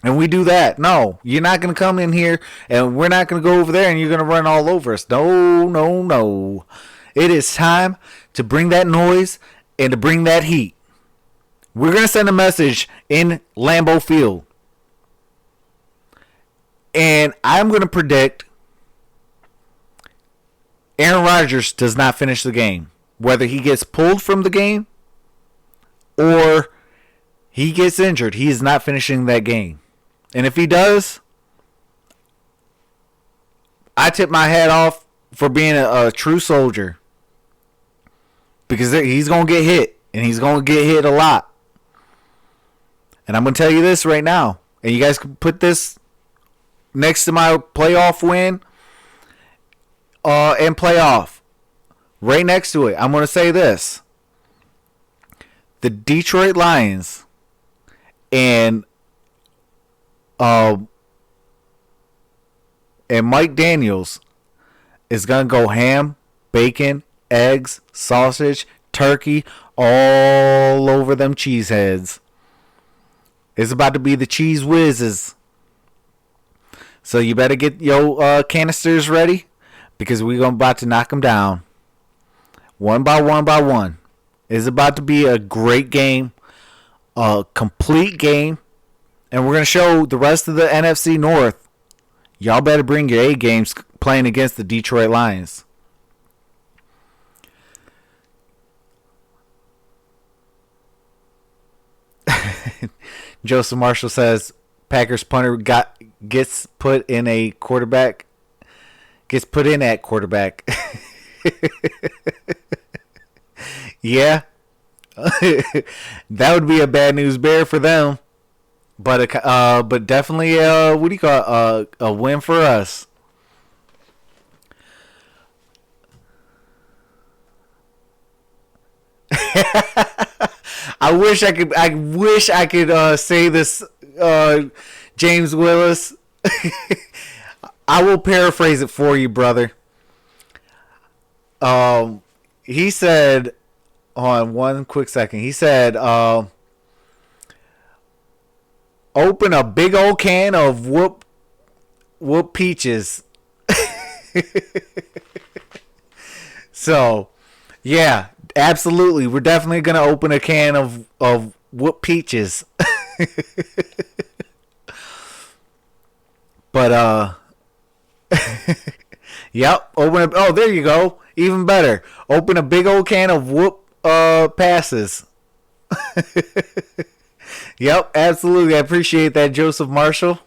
and we do that. No, you're not gonna come in here and we're not gonna go over there and you're gonna run all over us. No. It is time to bring that noise and to bring that heat. We're gonna send a message in Lambeau Field, and I'm gonna predict Aaron Rodgers does not finish the game. Whether he gets pulled from the game or he gets injured, he is not finishing that game. And if he does, I tip my hat off for being a true soldier. Because he's going to get hit. And he's going to get hit a lot. And I'm going to tell you this right now. And you guys can put this next to my playoff win and playoff. Right next to it, I'm going to say this. The Detroit Lions and Mike Daniels is going to go ham, bacon, eggs, sausage, turkey, all over them cheeseheads. It's about to be the cheese whizzes. So you better get your canisters ready because we're about to knock them down. One by one. It's about to be a great game. A complete game. And we're going to show the rest of the NFC North. Y'all better bring your A games playing against the Detroit Lions. Joseph Marshall says Packers punter gets put in at quarterback. Yeah. That would be a bad news bear for them. But definitely a win for us. I wish I could say this, James Willis. I will paraphrase it for you, brother. He said, hold on one quick second. He said, open a big old can of whoop peaches. So, yeah, absolutely. We're definitely going to open a can of whoop peaches. But, yep, there you go. Even better. Open a big old can of whoop passes. Yep, absolutely. I appreciate that, Joseph Marshall.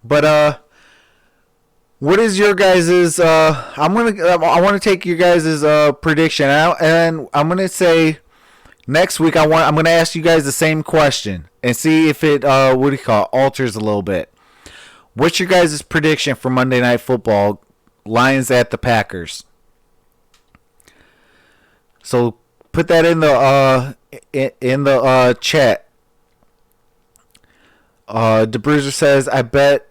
But what is your guys's I want to take your guys's prediction out, and I'm going to say Next week, I'm going to ask you guys the same question and see if it alters a little bit. What's your guys' prediction for Monday Night Football? Lions at the Packers. So put that in the chat. DeBruiser says, I bet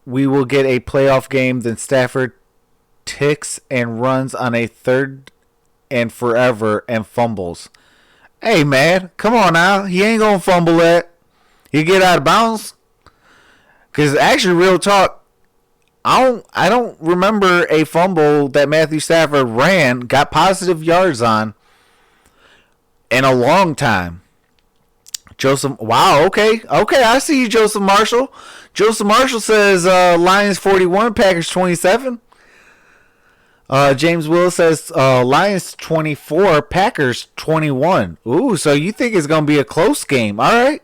we will get a playoff game. Then Stafford ticks and runs on a third and forever and fumbles. Hey, man, come on now. He ain't going to fumble that. He get out of bounds. Because actually, real talk, I don't remember a fumble that Matthew Stafford got positive yards on in a long time. Joseph, wow, okay, I see you, Joseph Marshall. Joseph Marshall says Lions 41, Packers 27. James Willis says Lions 24, Packers 21. Ooh, so you think it's going to be a close game. All right.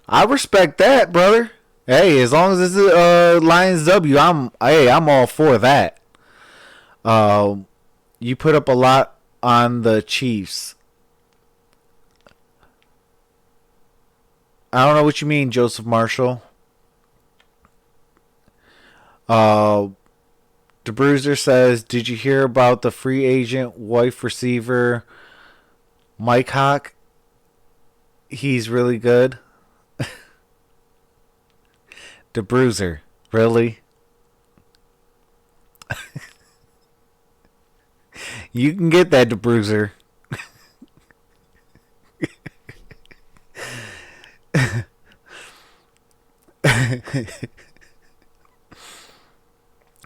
I respect that, brother. Hey, as long as it's a Lions W, I'm all for that. You put up a lot on the Chiefs. I don't know what you mean, Joseph Marshall. DeBruiser says, did you hear about the free agent wife receiver Mike Hawk? He's really good. DeBruiser, really? You can get that, DeBruiser.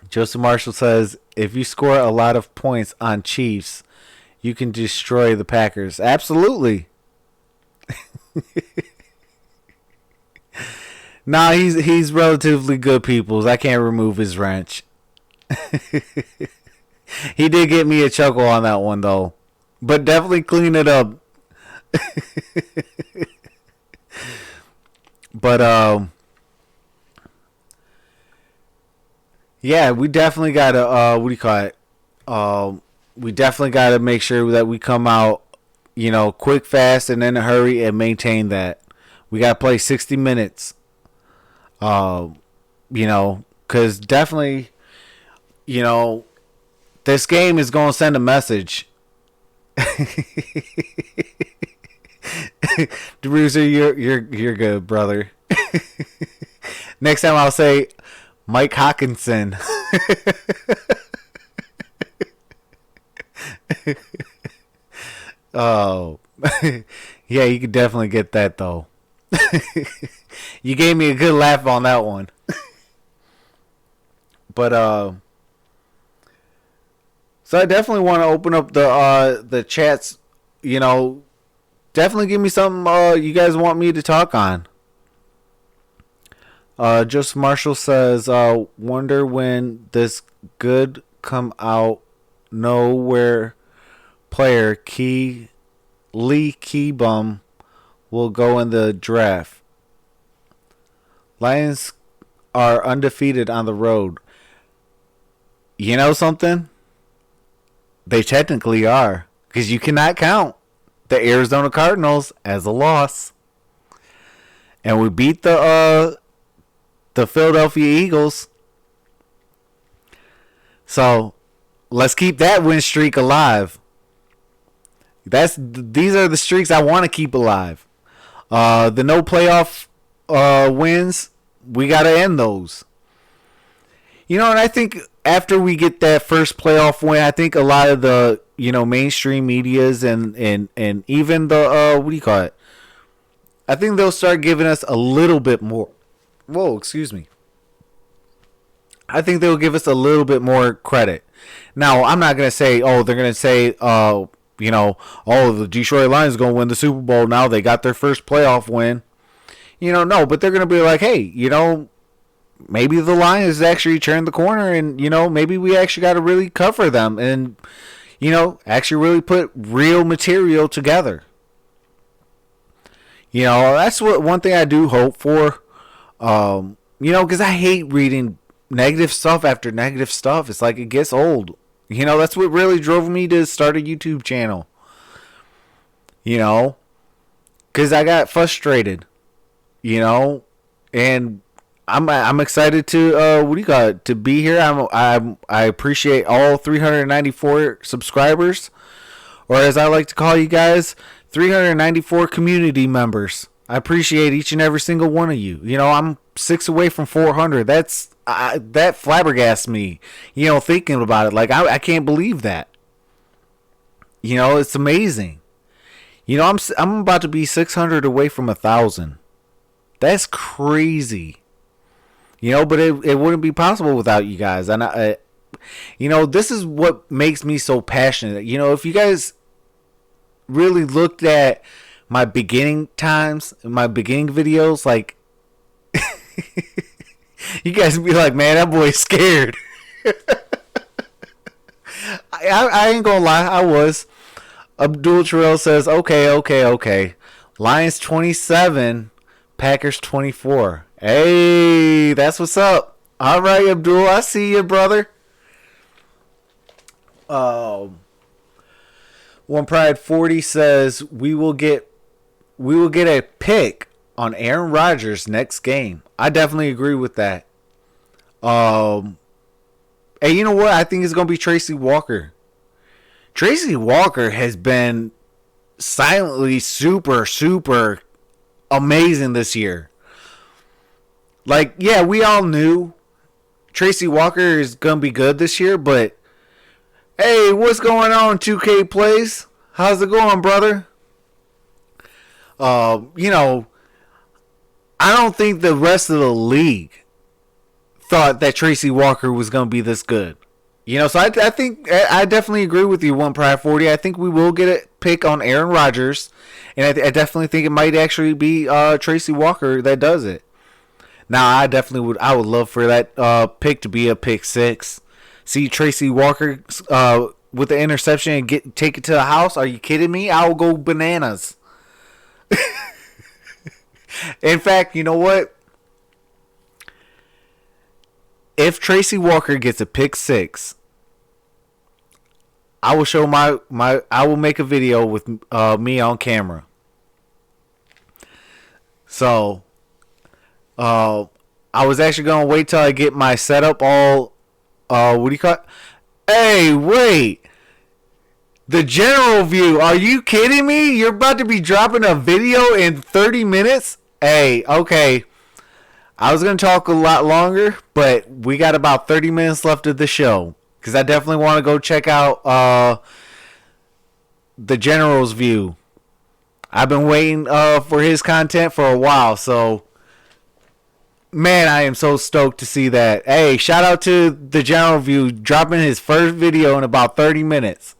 Joseph Marshall says, if you score a lot of points on Chiefs, you can destroy the Packers. Absolutely. Nah, he's relatively good, peoples. I can't remove his wrench. He did get me a chuckle on that one, though. But definitely clean it up. But, yeah, we definitely got to, we definitely got to make sure that we come out, quick, fast, and in a hurry and maintain that. We got to play 60 minutes. Because definitely, this game is going to send a message. DeBruiser, you're good, brother. Next time I'll say Mike Hawkinson. Oh, yeah, you could definitely get that though. You gave me a good laugh on that one. But so I definitely want to open up the chats. Definitely give me something you guys want me to talk on. Joseph Marshall says, wonder when this good come out nowhere player Lee Keybum will go in the draft. Lions are undefeated on the road. You know something? They technically are, because you cannot count the Arizona Cardinals as a loss. And we beat the Philadelphia Eagles. So let's keep that win streak alive. These are the streaks I want to keep alive. The no playoff wins, we got to end those. And I think after we get that first playoff win, I think a lot of the mainstream medias and even the I think they'll start giving us a little bit more. Whoa, excuse me. I think they'll give us a little bit more credit. Now, I'm not going to say, they're going to say, the Detroit Lions are going to win the Super Bowl. Now they got their first playoff win. No, but they're going to be like, hey, maybe the Lions actually turned the corner and, maybe we actually got to really cover them and, actually really put real material together. That's one thing I do hope for. Because I hate reading negative stuff after negative stuff. It's like it gets old. That's what really drove me to start a YouTube channel. You know, because I got frustrated. You know, and I'm excited to what do you call it, to be here. I appreciate all 394 subscribers, or as I like to call you guys, 394 community members. I appreciate each and every single one of you. You know, I'm 6 away from 400. That flabbergasts me. You know, thinking about it, like I can't believe that. You know, it's amazing. You know, I'm about to be 600 away from 1,000. That's crazy. You know, but it wouldn't be possible without you guys. And you know, this is what makes me so passionate. You know, if you guys really looked at my beginning times, my beginning videos, like, you guys would be like, man, that boy's scared. I ain't gonna lie, I was. Abdul Terrell says, okay. Lions 27, Packers 24. Hey, that's what's up. All right, Abdul, I see you, brother. One Pride 40 says we will get a pick on Aaron Rodgers next game. I definitely agree with that. Hey, you know what? I think it's gonna be Tracy Walker. Tracy Walker has been silently super amazing this year. Like, yeah, we all knew Tracy Walker is gonna be good this year, but hey, what's going on, 2K Plays? How's it going, brother? You know, I don't think the rest of the league thought that Tracy Walker was going to be this good. You know, so I think I definitely agree with you, One Pride 40. I think we will get a pick on Aaron Rodgers, and I definitely think it might actually be Tracy Walker that does it. Now, I would love for that pick to be a pick 6. See Tracy Walker with the interception and take it to the house. Are you kidding me? I will go bananas. In fact, you know what? If Tracy Walker gets a pick 6, I will show I will make a video with me on camera. So, I was actually gonna wait till I get my setup all. What do you call it? Hey, wait! The general view. Are you kidding me? You're about to be dropping a video in 30 minutes? Hey, okay. I was going to talk a lot longer, but we got about 30 minutes left of the show. Because I definitely want to go check out the general's view. I've been waiting for his content for a while, so man, I am so stoked to see that. Hey, shout out to the general view dropping his first video in about 30 minutes.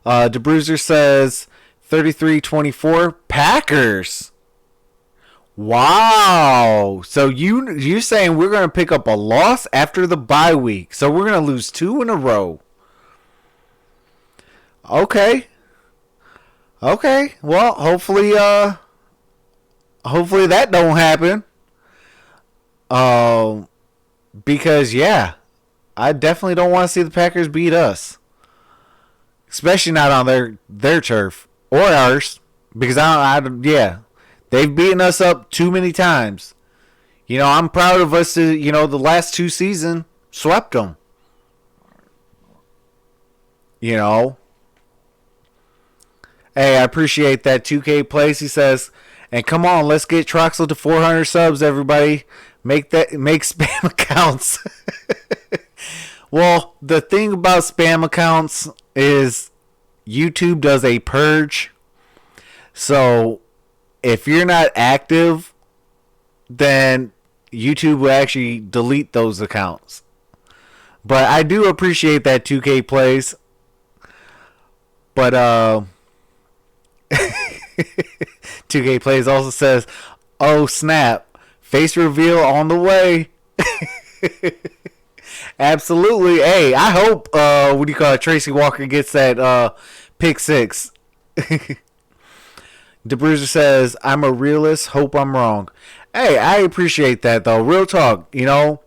DeBruiser says 33-24 Packers. Wow. So you're saying we're going to pick up a loss after the bye week. So we're going to lose 2 in a row. Okay. Well, hopefully that don't happen. Because yeah, I definitely don't want to see the Packers beat us. Especially not on their turf or ours, because they've beaten us up too many times. You know, I'm proud of us. The last 2 seasons swept them. You know. Hey, I appreciate that 2K Plays. He says, and come on, let's get Troxel to 400 subs, everybody. Make spam accounts. Well, the thing about spam accounts is YouTube does a purge. So if you're not active, then YouTube will actually delete those accounts. But I do appreciate that 2K Plays. But 2K Plays also says, oh snap, face reveal on the way. Absolutely. Hey, I hope Tracy Walker gets that pick 6. DeBruiser says, I'm a realist, hope I'm wrong. Hey, I appreciate that though. Real talk, but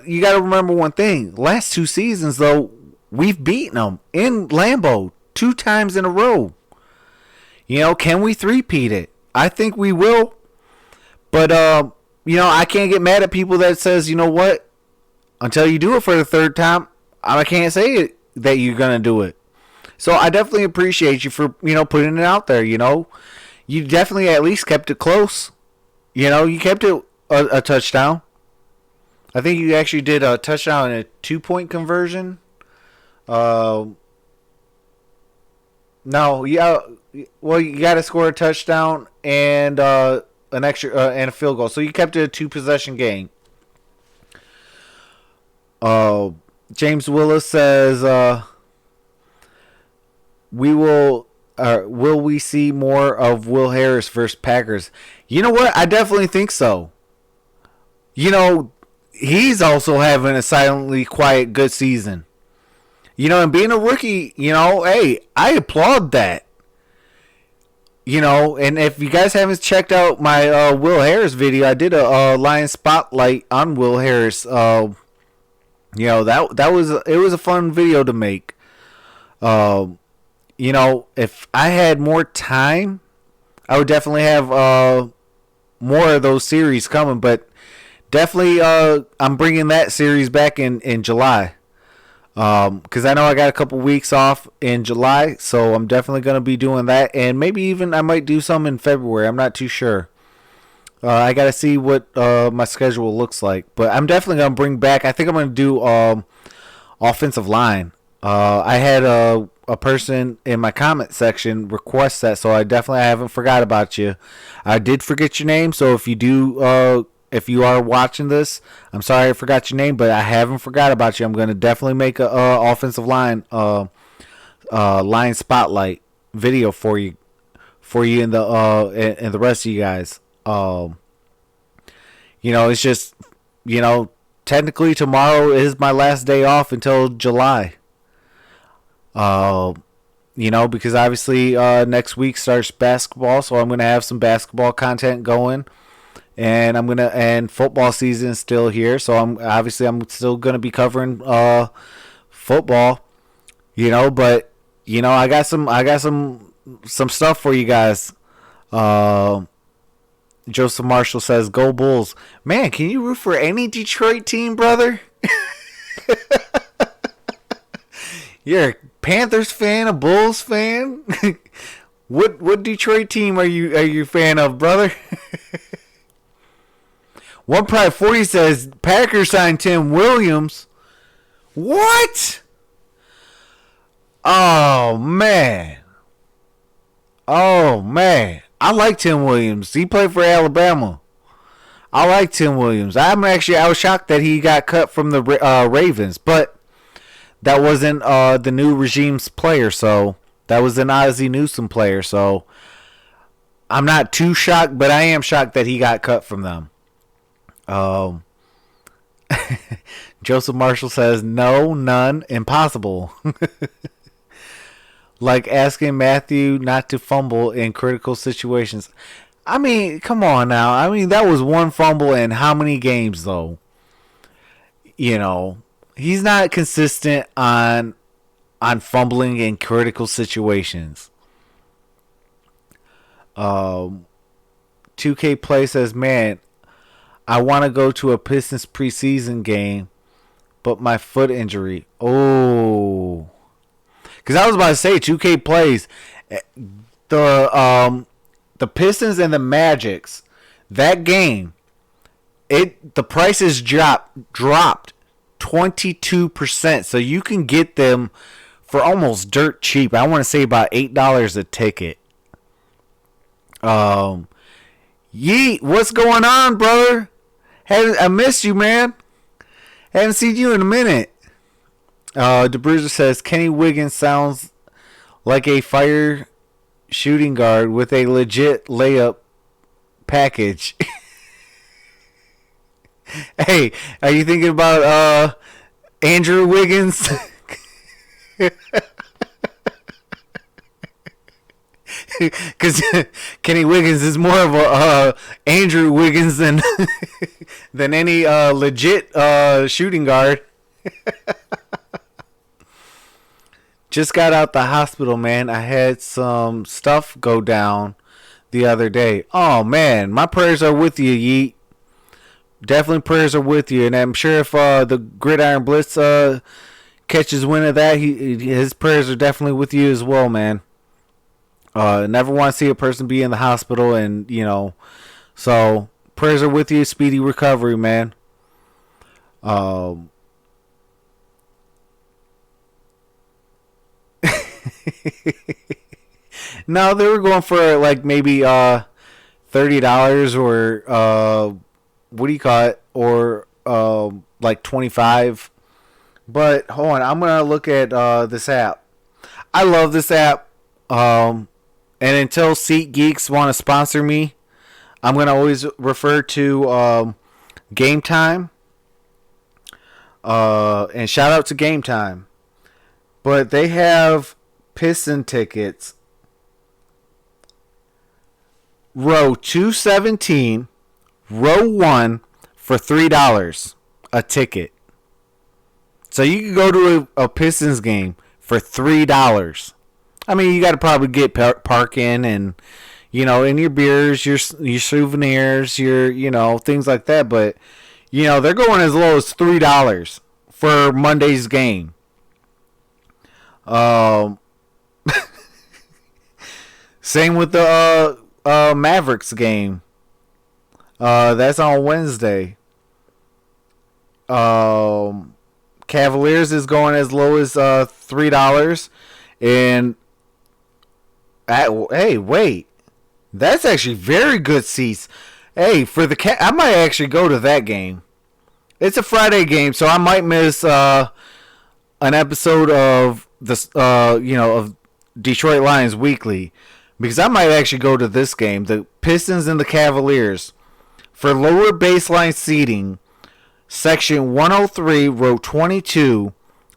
you gotta remember one thing. Last 2 seasons though, We've beaten them in Lambeau 2 times in a row. Can we three-peat it? I think we will. But, I can't get mad at people that says, you know what? Until you do it for the 3rd time, I can't say it, that you're going to do it. So I definitely appreciate you for, putting it out there, You definitely at least kept it close. You kept it a touchdown. I think you actually did a touchdown and a 2-point conversion. No, yeah. Well, you got to score a touchdown and an extra and a field goal. So you kept it a 2-possession game. James Willis says, will we see more of Will Harris versus Packers? You know what? I definitely think so. He's also having a silently quiet good season. And being a rookie, hey, I applaud that. And if you guys haven't checked out my Will Harris video, I did a Lion Spotlight on Will Harris. That was it was a fun video to make. If I had more time, I would definitely have more of those series coming. But definitely, I'm bringing that series back in July. Because I know I got a couple weeks off in July, so I'm definitely going to be doing that. And maybe even I might do some in February. I'm not too sure. I got to see what my schedule looks like. But I'm definitely going to bring back, I think I'm going to do offensive line. I had a person in my comment section request that, so I haven't forgot about you. I did forget your name, so if you do... if you are watching this, I'm sorry I forgot your name, but I haven't forgot about you. I'm going to definitely make a offensive line line spotlight video for you and the rest of you guys. It's just technically tomorrow is my last day off until July. Because obviously next week starts basketball, so I'm going to have some basketball content going. And and football season is still here, so I'm still gonna be covering football, But I got some stuff for you guys. Joseph Marshall says, "Go Bulls, man! Can you root for any Detroit team, brother? You're a Panthers fan, a Bulls fan. What Detroit team are you a fan of, brother?" One Pride 40 says, Packers signed Tim Williams. What? Oh, man. I like Tim Williams. He played for Alabama. I like Tim Williams. I was shocked that he got cut from the Ravens, but that wasn't the new regime's player, so that was an Ozzie Newsome player, so I'm not too shocked, but I am shocked that he got cut from them. Joseph Marshall says, no, none, impossible. Like asking Matthew not to fumble in critical situations. I mean, come on now. I mean, that was one fumble in how many games, though? He's not consistent on fumbling in critical situations. 2K Play says, man, I want to go to a Pistons preseason game, but my foot injury. Oh. Because I was about to say, 2K plays. The Pistons and the Magics, that game, the prices dropped 22%. So you can get them for almost dirt cheap. I want to say about $8 a ticket. Yeet, what's going on, brother? I missed you, man. Haven't seen you in a minute. DeBruiser says Kenny Wiggins sounds like a fire shooting guard with a legit layup package. Hey, are you thinking about Andrew Wiggins? Because Kenny Wiggins is more of a Andrew Wiggins than any legit shooting guard. Just got out the hospital, man. I had some stuff go down the other day. Oh man, my prayers are with you, Yeet. Definitely prayers are with you, and I'm sure if the Gridiron Blitz catches wind of that, his prayers are definitely with you as well, man. Never want to see a person be in the hospital, and so prayers are with you. Speedy recovery, man. Um, no, they were going for like maybe $30 or what do you call it, or like 25. But hold on, I'm gonna look at this app. I love this app. And until Seat Geeks want to sponsor me, I'm gonna always refer to Game Time. And shout out to Game Time. But they have Piston tickets. Row 217, row 1 for $3 a ticket. So you can go to a Pistons game for $3. I mean, you got to probably get parking and, and your beers, your souvenirs, your, things like that. But, they're going as low as $3 for Monday's game. Same with the Mavericks game. That's on Wednesday. Cavaliers is going as low as $3, and hey, wait, that's actually very good seats. Hey, for the I might actually go to that game. It's a Friday game, so I might miss an episode of this, of Detroit Lions Weekly, because I might actually go to this game, the Pistons and the Cavaliers, for lower baseline seating. Section 103, row 22,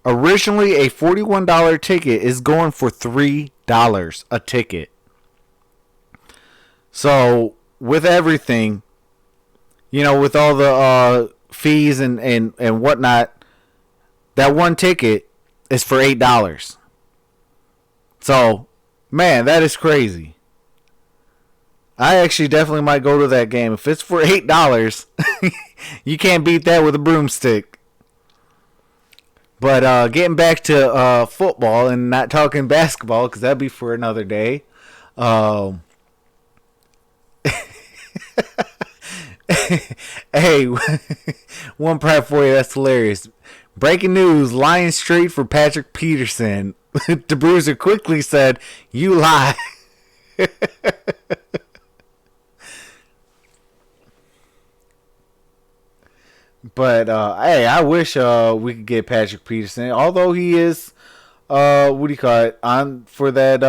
originally a $41 ticket, is going for $3 a ticket. So, with everything, with all the fees and whatnot, that one ticket is for $8. So, man, that is crazy. I actually definitely might go to that game. If it's for $8, you can't beat that with a broomstick. But getting back to football and not talking basketball, because that'd be for another day. Hey, one prep for you that's hilarious. Breaking news, Lions trade for Patrick Peterson. The Bruiser quickly said, "You lie." But hey, I wish we could get Patrick Peterson. Although he is what do you call it, on for that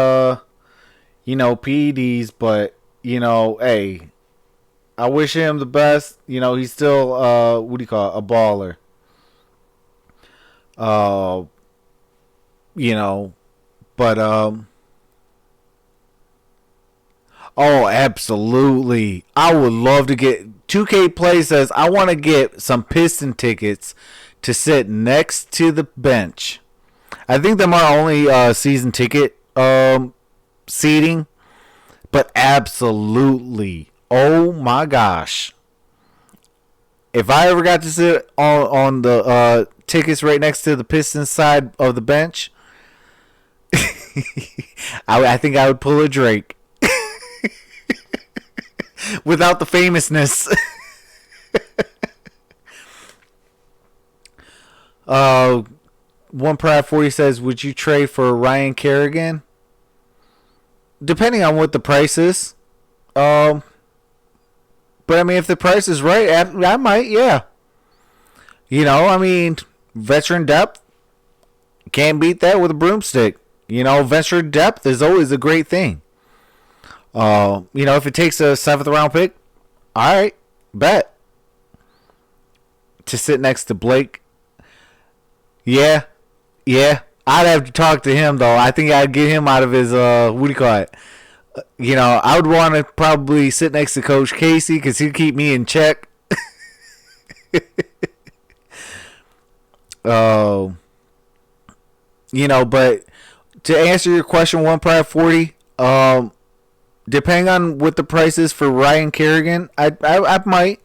PEDs, but hey, I wish him the best. He's still what do you call it, a baller. But oh, absolutely. I would love to get 2K Play says I want to get some Piston tickets to sit next to the bench. I think them are only season ticket seating, but absolutely. Oh my gosh. If I ever got to sit on the tickets right next to the Pistons side of the bench, I think I would pull a Drake. Without the famousness. One Pride 40 says, would you trade for Ryan Kerrigan? Depending on what the price is. But I mean, if the price is right, I might, yeah. Veteran depth, can't beat that with a broomstick. Veteran depth is always a great thing. If it takes a 7th round pick, all right, bet. To sit next to Blake, yeah, I'd have to talk to him though. I think I'd get him out of his what do you call it? I would want to probably sit next to Coach Casey because he'd keep me in check. But to answer your question, one pride 40. Depending on what the price is for Ryan Kerrigan, I might.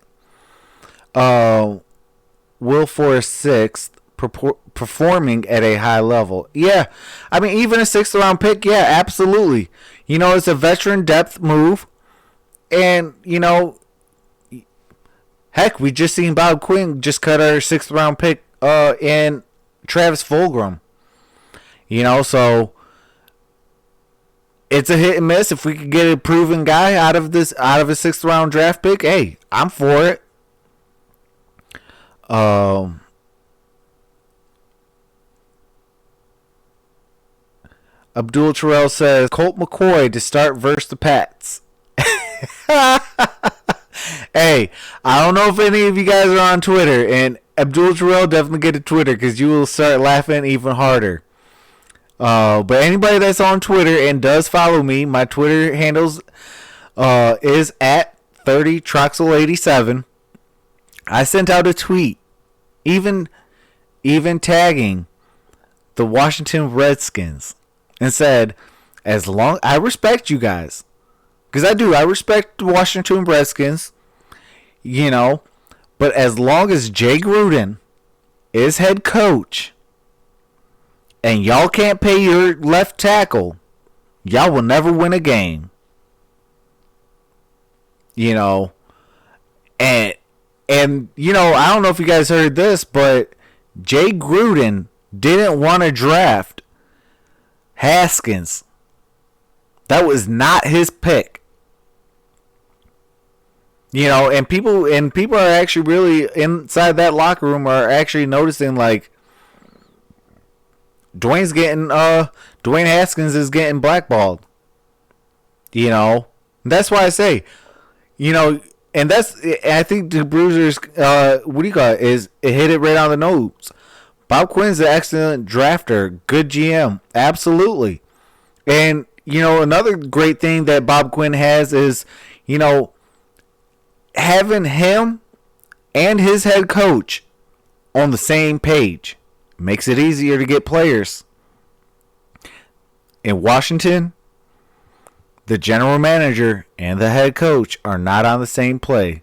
Will Forrest sixth, performing at a high level. Yeah, I mean even a 6th round pick. Yeah, absolutely. It's a veteran depth move, and heck, we just seen Bob Quinn just cut our 6th round pick in Travis Fulgham. So it's a hit and miss. If we could get a proven guy out of a 6th round draft pick, hey, I'm for it. Abdul Terrell says Colt McCoy to start versus the Pats. Hey, I don't know if any of you guys are on Twitter, and Abdul Terrell, definitely get to Twitter because you will start laughing even harder. But anybody that's on Twitter and does follow me, my Twitter handles is at 30 Troxel 87. I sent out a tweet, even tagging the Washington Redskins, and said, as long I respect you guys, because I respect the Washington Redskins, but as long as Jay Gruden is head coach, and y'all can't pay your left tackle, y'all will never win a game. And I don't know if you guys heard this, but Jay Gruden didn't want to draft Haskins. That was not his pick. And people are actually really inside that locker room are actually noticing, like, Dwayne Haskins is getting blackballed. That's why I say, and I think the Bruisers, what do you call it, it hit it right on the nose. Bob Quinn's an excellent drafter, good GM, absolutely. And, another great thing that Bob Quinn has is, having him and his head coach on the same page makes it easier to get players. In Washington, the general manager and the head coach are not on the same play,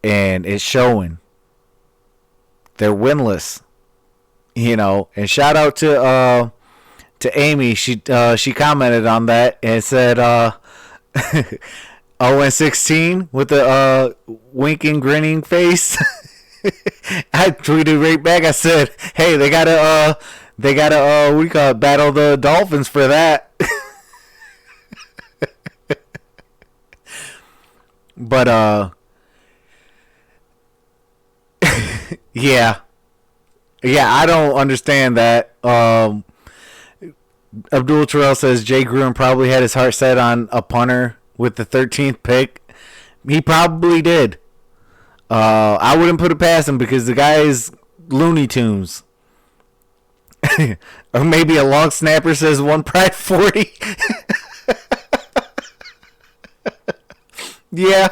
and it's showing. They're winless, And shout out to Amy. She commented on that and said 0-16 with a winking, grinning face. I tweeted right back. I said, "Hey, they gotta what do you call it, battle the Dolphins for that." But yeah, I don't understand that. Abdul Terrell says Jay Gruden probably had his heart set on a punter with the 13th pick. He probably did. I wouldn't put it past him because the guy is Looney Tunes. Or maybe a long snapper, says one pride 40. Yeah.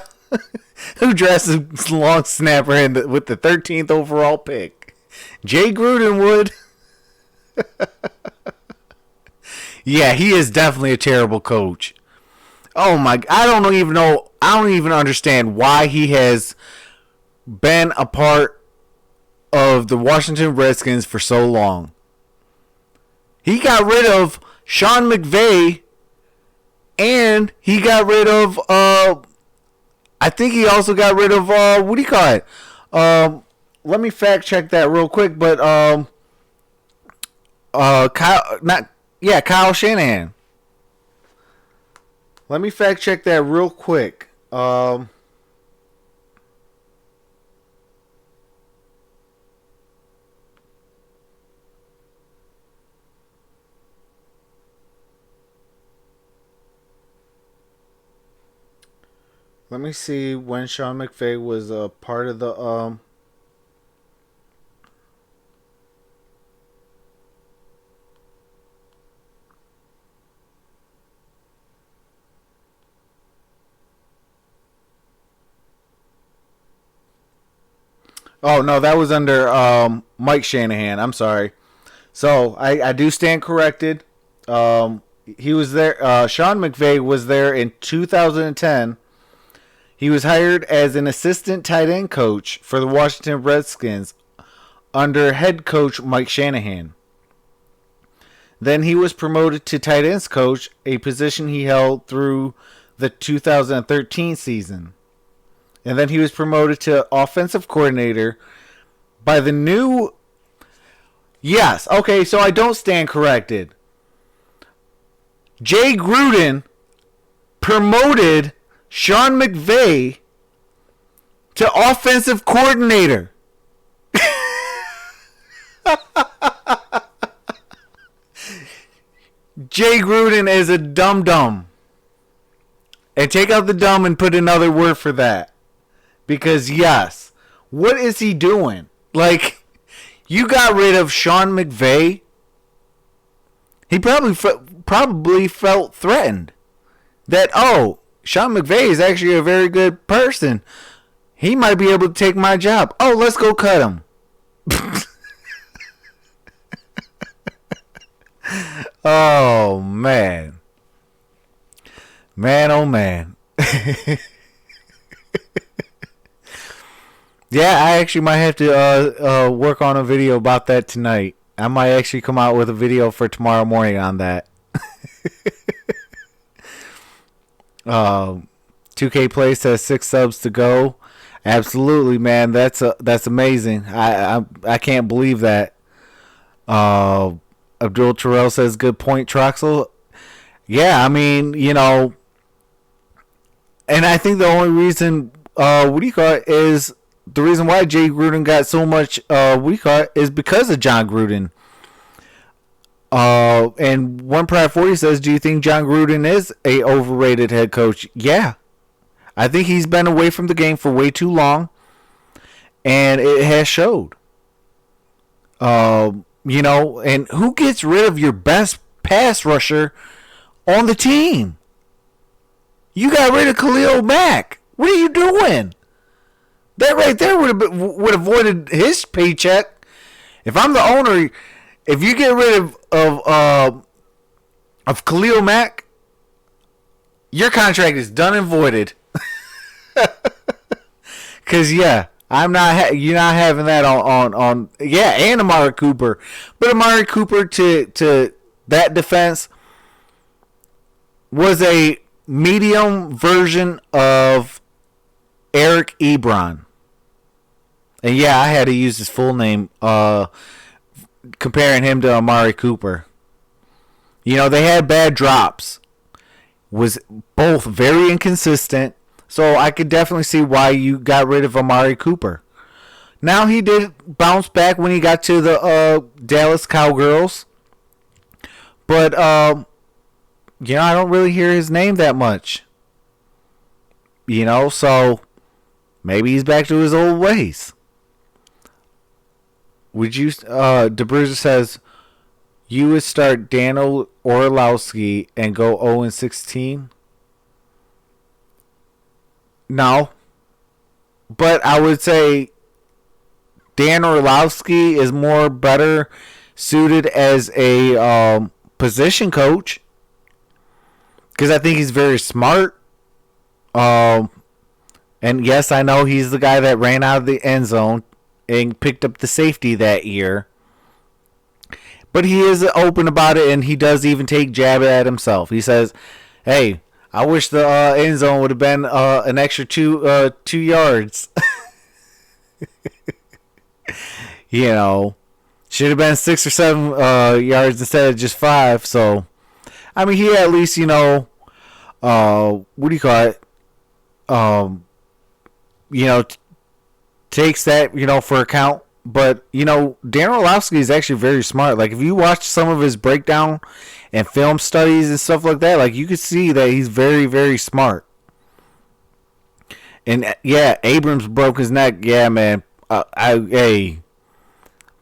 Who drafts a long snapper with the 13th overall pick? Jay Gruden would. Yeah, he is definitely a terrible coach. Oh my! I don't even know. I don't even understand why he has been a part of the Washington Redskins for so long. He got rid of Sean McVay, and he got rid of. I think he also got rid of what do you call it? Let me fact check that real quick. But Kyle Shanahan. Let me fact check that real quick. Let me see when Sean McVay was a part of the Oh no, that was under Mike Shanahan. I'm sorry. So I do stand corrected. He was there. Sean McVay was there in 2010. He was hired as an assistant tight end coach for the Washington Redskins under head coach Mike Shanahan. Then he was promoted to tight ends coach, a position he held through the 2013 season. And then he was promoted to offensive coordinator by the new... Yes, okay, so I don't stand corrected. Jay Gruden promoted Sean McVay to offensive coordinator. Jay Gruden is a dum-dum. And take out the dumb and put another word for that. Because, yes, what is he doing? Like, you got rid of Sean McVay. He probably felt threatened. That, oh, Sean McVay is actually a very good person. He might be able to take my job. Oh, let's go cut him. Oh, man. Man, oh, man. Yeah, I actually might have to work on a video about that tonight. I might actually come out with a video for tomorrow morning on that. 2K Play says 6 subs to go. Absolutely, man. That's amazing. I can't believe that. Abdul Terrell says good point, Troxel. Yeah, I mean, you know, and I think the only reason is the reason why Jay Gruden got so much is because of John Gruden. And One Pride 40 says, do you think John Gruden is a overrated head coach? Yeah. I think he's been away from the game for way too long, and it has showed. You know, and who gets rid of your best pass rusher on the team? You got rid of Khalil Mack. What are you doing? That right there would have avoided his paycheck. If I'm the owner, if you get rid of Khalil Mack, your contract is done and voided. Cause yeah, you're not having that on and Amari Cooper, but Amari Cooper to that defense was a medium version of Eric Ebron. And yeah, I had to use his full name, comparing him to Amari Cooper. You know, they had bad drops. Was both very inconsistent. So I could definitely see why you got rid of Amari Cooper. Now he did bounce back when he got to the Dallas Cowgirls. But, you know, I don't really hear his name that much. You know, so maybe he's back to his old ways. Would you, DeBruzer says, you would start Daniel Orlowski and go 0-16? No. But I would say Dan Orlowski is more better suited as a position coach. Because I think he's very smart. And yes, I know he's the guy that ran out of the end zone and picked up the safety that year. But he is open about it, and he does even take jab at himself. He says, hey, I wish the end zone would have been an extra 2 yards. You know, should have been 6 or 7 yards instead of just 5. So, I mean, he at least, you know, what do you call it? You know, takes that, you know, for account. But, you know, Dan Orlowski is actually very smart. Like, if you watch some of his breakdown and film studies and stuff like that, like, you could see that he's very, very smart. And, yeah, Abrams broke his neck. Yeah, man. Hey,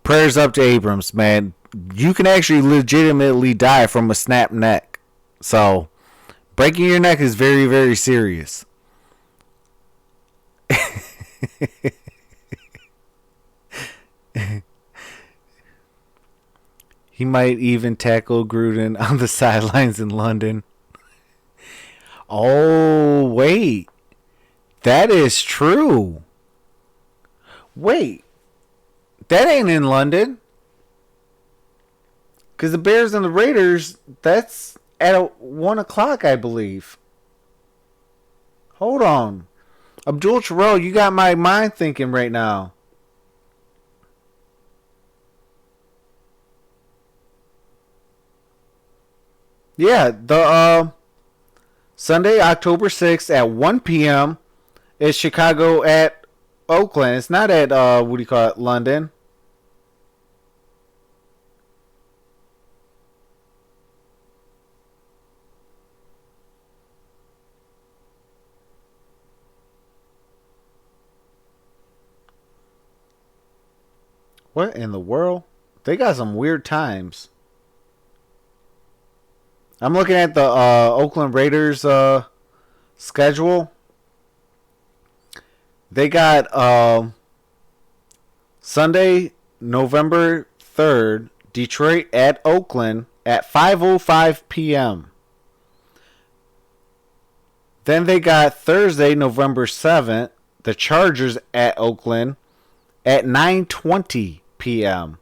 prayers up to Abrams, man. You can actually legitimately die from a snapped neck. So, breaking your neck is very, very serious. He might even tackle Gruden on the sidelines in London. Oh, wait. That is true. Wait. That ain't in London. Because the Bears and the Raiders, that's at 1 o'clock, I believe. Hold on. Abdul Terrell, you got my mind thinking right now. Yeah, the Sunday, October 6th at 1 p.m. is Chicago at Oakland. It's not at, what do you call it, London. What in the world? They got some weird times. I'm looking at the Oakland Raiders schedule. They got Sunday, November 3rd, Detroit at Oakland at 5:05 p.m. Then they got Thursday, November 7th, the Chargers at Oakland at 9:20 p.m.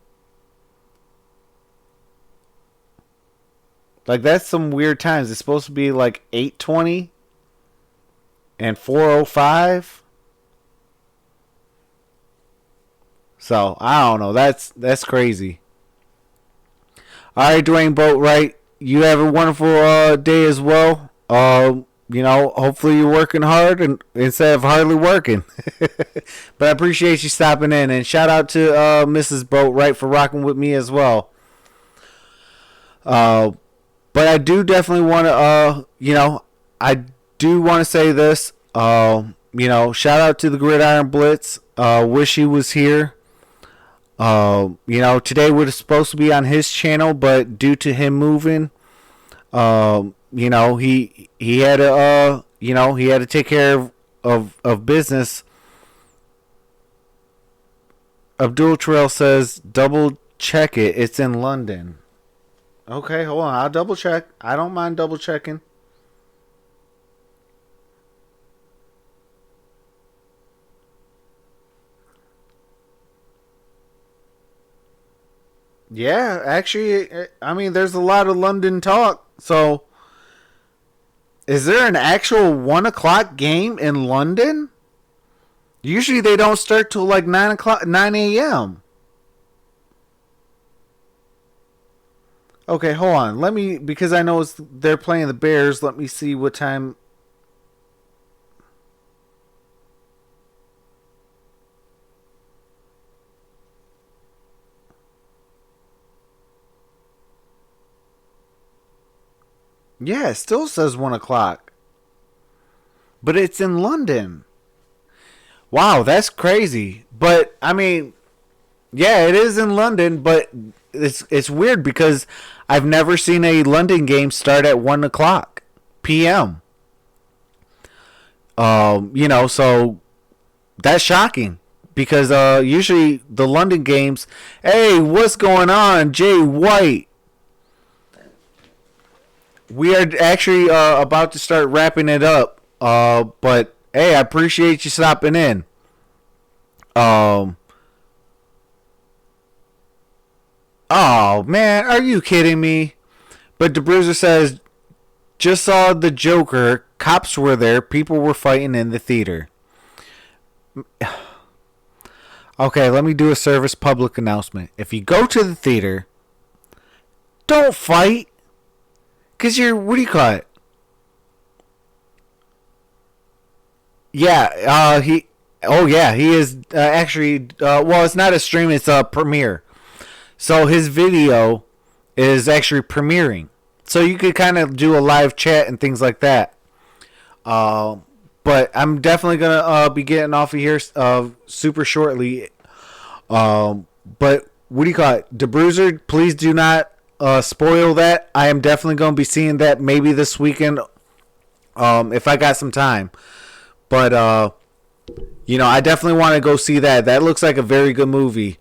Like, that's some weird times. It's supposed to be like 8:20 and 4:05. So, I don't know. That's crazy. All right, Dwayne Boatwright, you have a wonderful day as well. Hopefully you're working hard and instead of hardly working. But I appreciate you stopping in, and shout out to Mrs. Boatwright for rocking with me as well. But I do definitely want to, I do want to say this. Shout out to the Gridiron Blitz. Wish he was here. Today was supposed to be on his channel, but due to him moving, he had to, he had to take care of business. Abdul Trail says, double check it. It's in London. Okay, hold on. I'll double check. I don't mind double checking. Yeah, actually, I mean, there's a lot of London talk. So, is there an actual 1 o'clock game in London? Usually they don't start till like 9 a.m. Okay, hold on. Because I know they're playing the Bears, let me see what time. Yeah, it still says 1 o'clock. But it's in London. Wow, that's crazy. But, I mean, yeah, it is in London, but it's weird because I've never seen a London game start at 1 o'clock p.m. So that's shocking because usually the London games, hey, what's going on, Jay White? We are actually about to start wrapping it up, but hey, I appreciate you stopping in. Oh, man, are you kidding me? But DeBruiser says, just saw the Joker. Cops were there. People were fighting in the theater. Okay, let me do a service public announcement. If you go to the theater, don't fight. Because what do you call it? Yeah, he is actually, well, it's not a stream, it's a premiere. So his video is actually premiering. So you could kind of do a live chat and things like that. But I'm definitely going to be getting off of here super shortly. But what do you call it? DeBruiser, please do not spoil that. I am definitely going to be seeing that maybe this weekend if I got some time. But, I definitely want to go see that. That looks like a very good movie.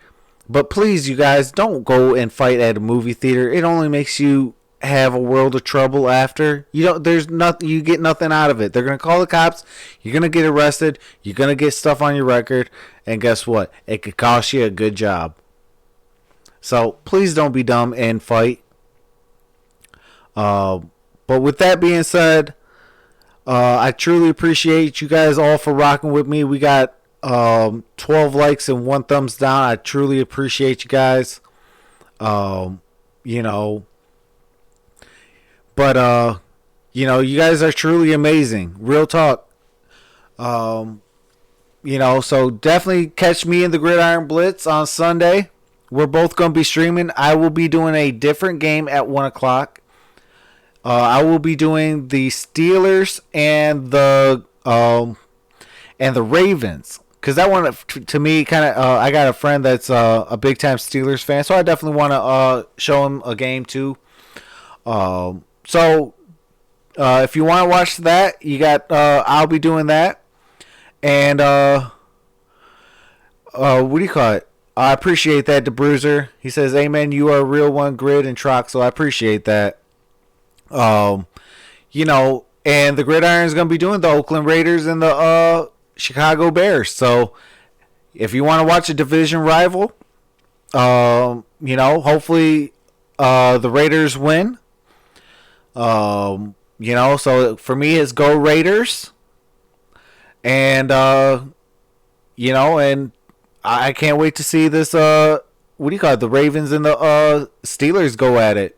But please, you guys, don't go and fight at a movie theater. It only makes you have a world of trouble after. You don't. There's nothing. You get nothing out of it. They're gonna call the cops. You're gonna get arrested. You're gonna get stuff on your record. And guess what? It could cost you a good job. So please don't be dumb and fight. But with that being said, I truly appreciate you guys all for rocking with me. We got 12 likes and 1 thumbs down. I truly appreciate you guys. You know, but you guys are truly amazing. Real talk. So definitely catch me in the Gridiron Blitz on Sunday. We're both going to be streaming. I will be doing a different game at 1 o'clock. I will be doing the Steelers and the Ravens, because that one to me kind of I got a friend that's a big time Steelers fan, so I definitely want to show him a game too. So if you want to watch that, you got I'll be doing that, and what do you call it? I appreciate that, DeBruiser. He says, "Amen. You are a real one, Grid and Troxel." So I appreciate that. And the Gridiron is going to be doing the Oakland Raiders and the Chicago Bears. So if you want to watch a division rival, hopefully the Raiders win. So for me, it's go Raiders. And, and I can't wait to see this, the Ravens and the Steelers go at it.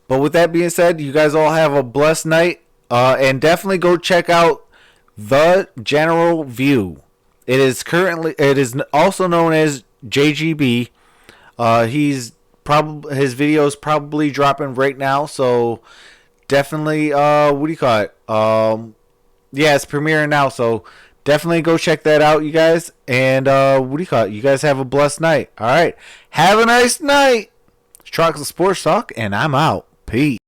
But with that being said, you guys all have a blessed night. And definitely go check out The General View. It is also known as JGB. His video is probably dropping right now, so definitely it's premiering now, so definitely go check that out, you guys. And you guys have a blessed night. All right, have a nice night. It's Troxel Sports Talk, and I'm out. Peace.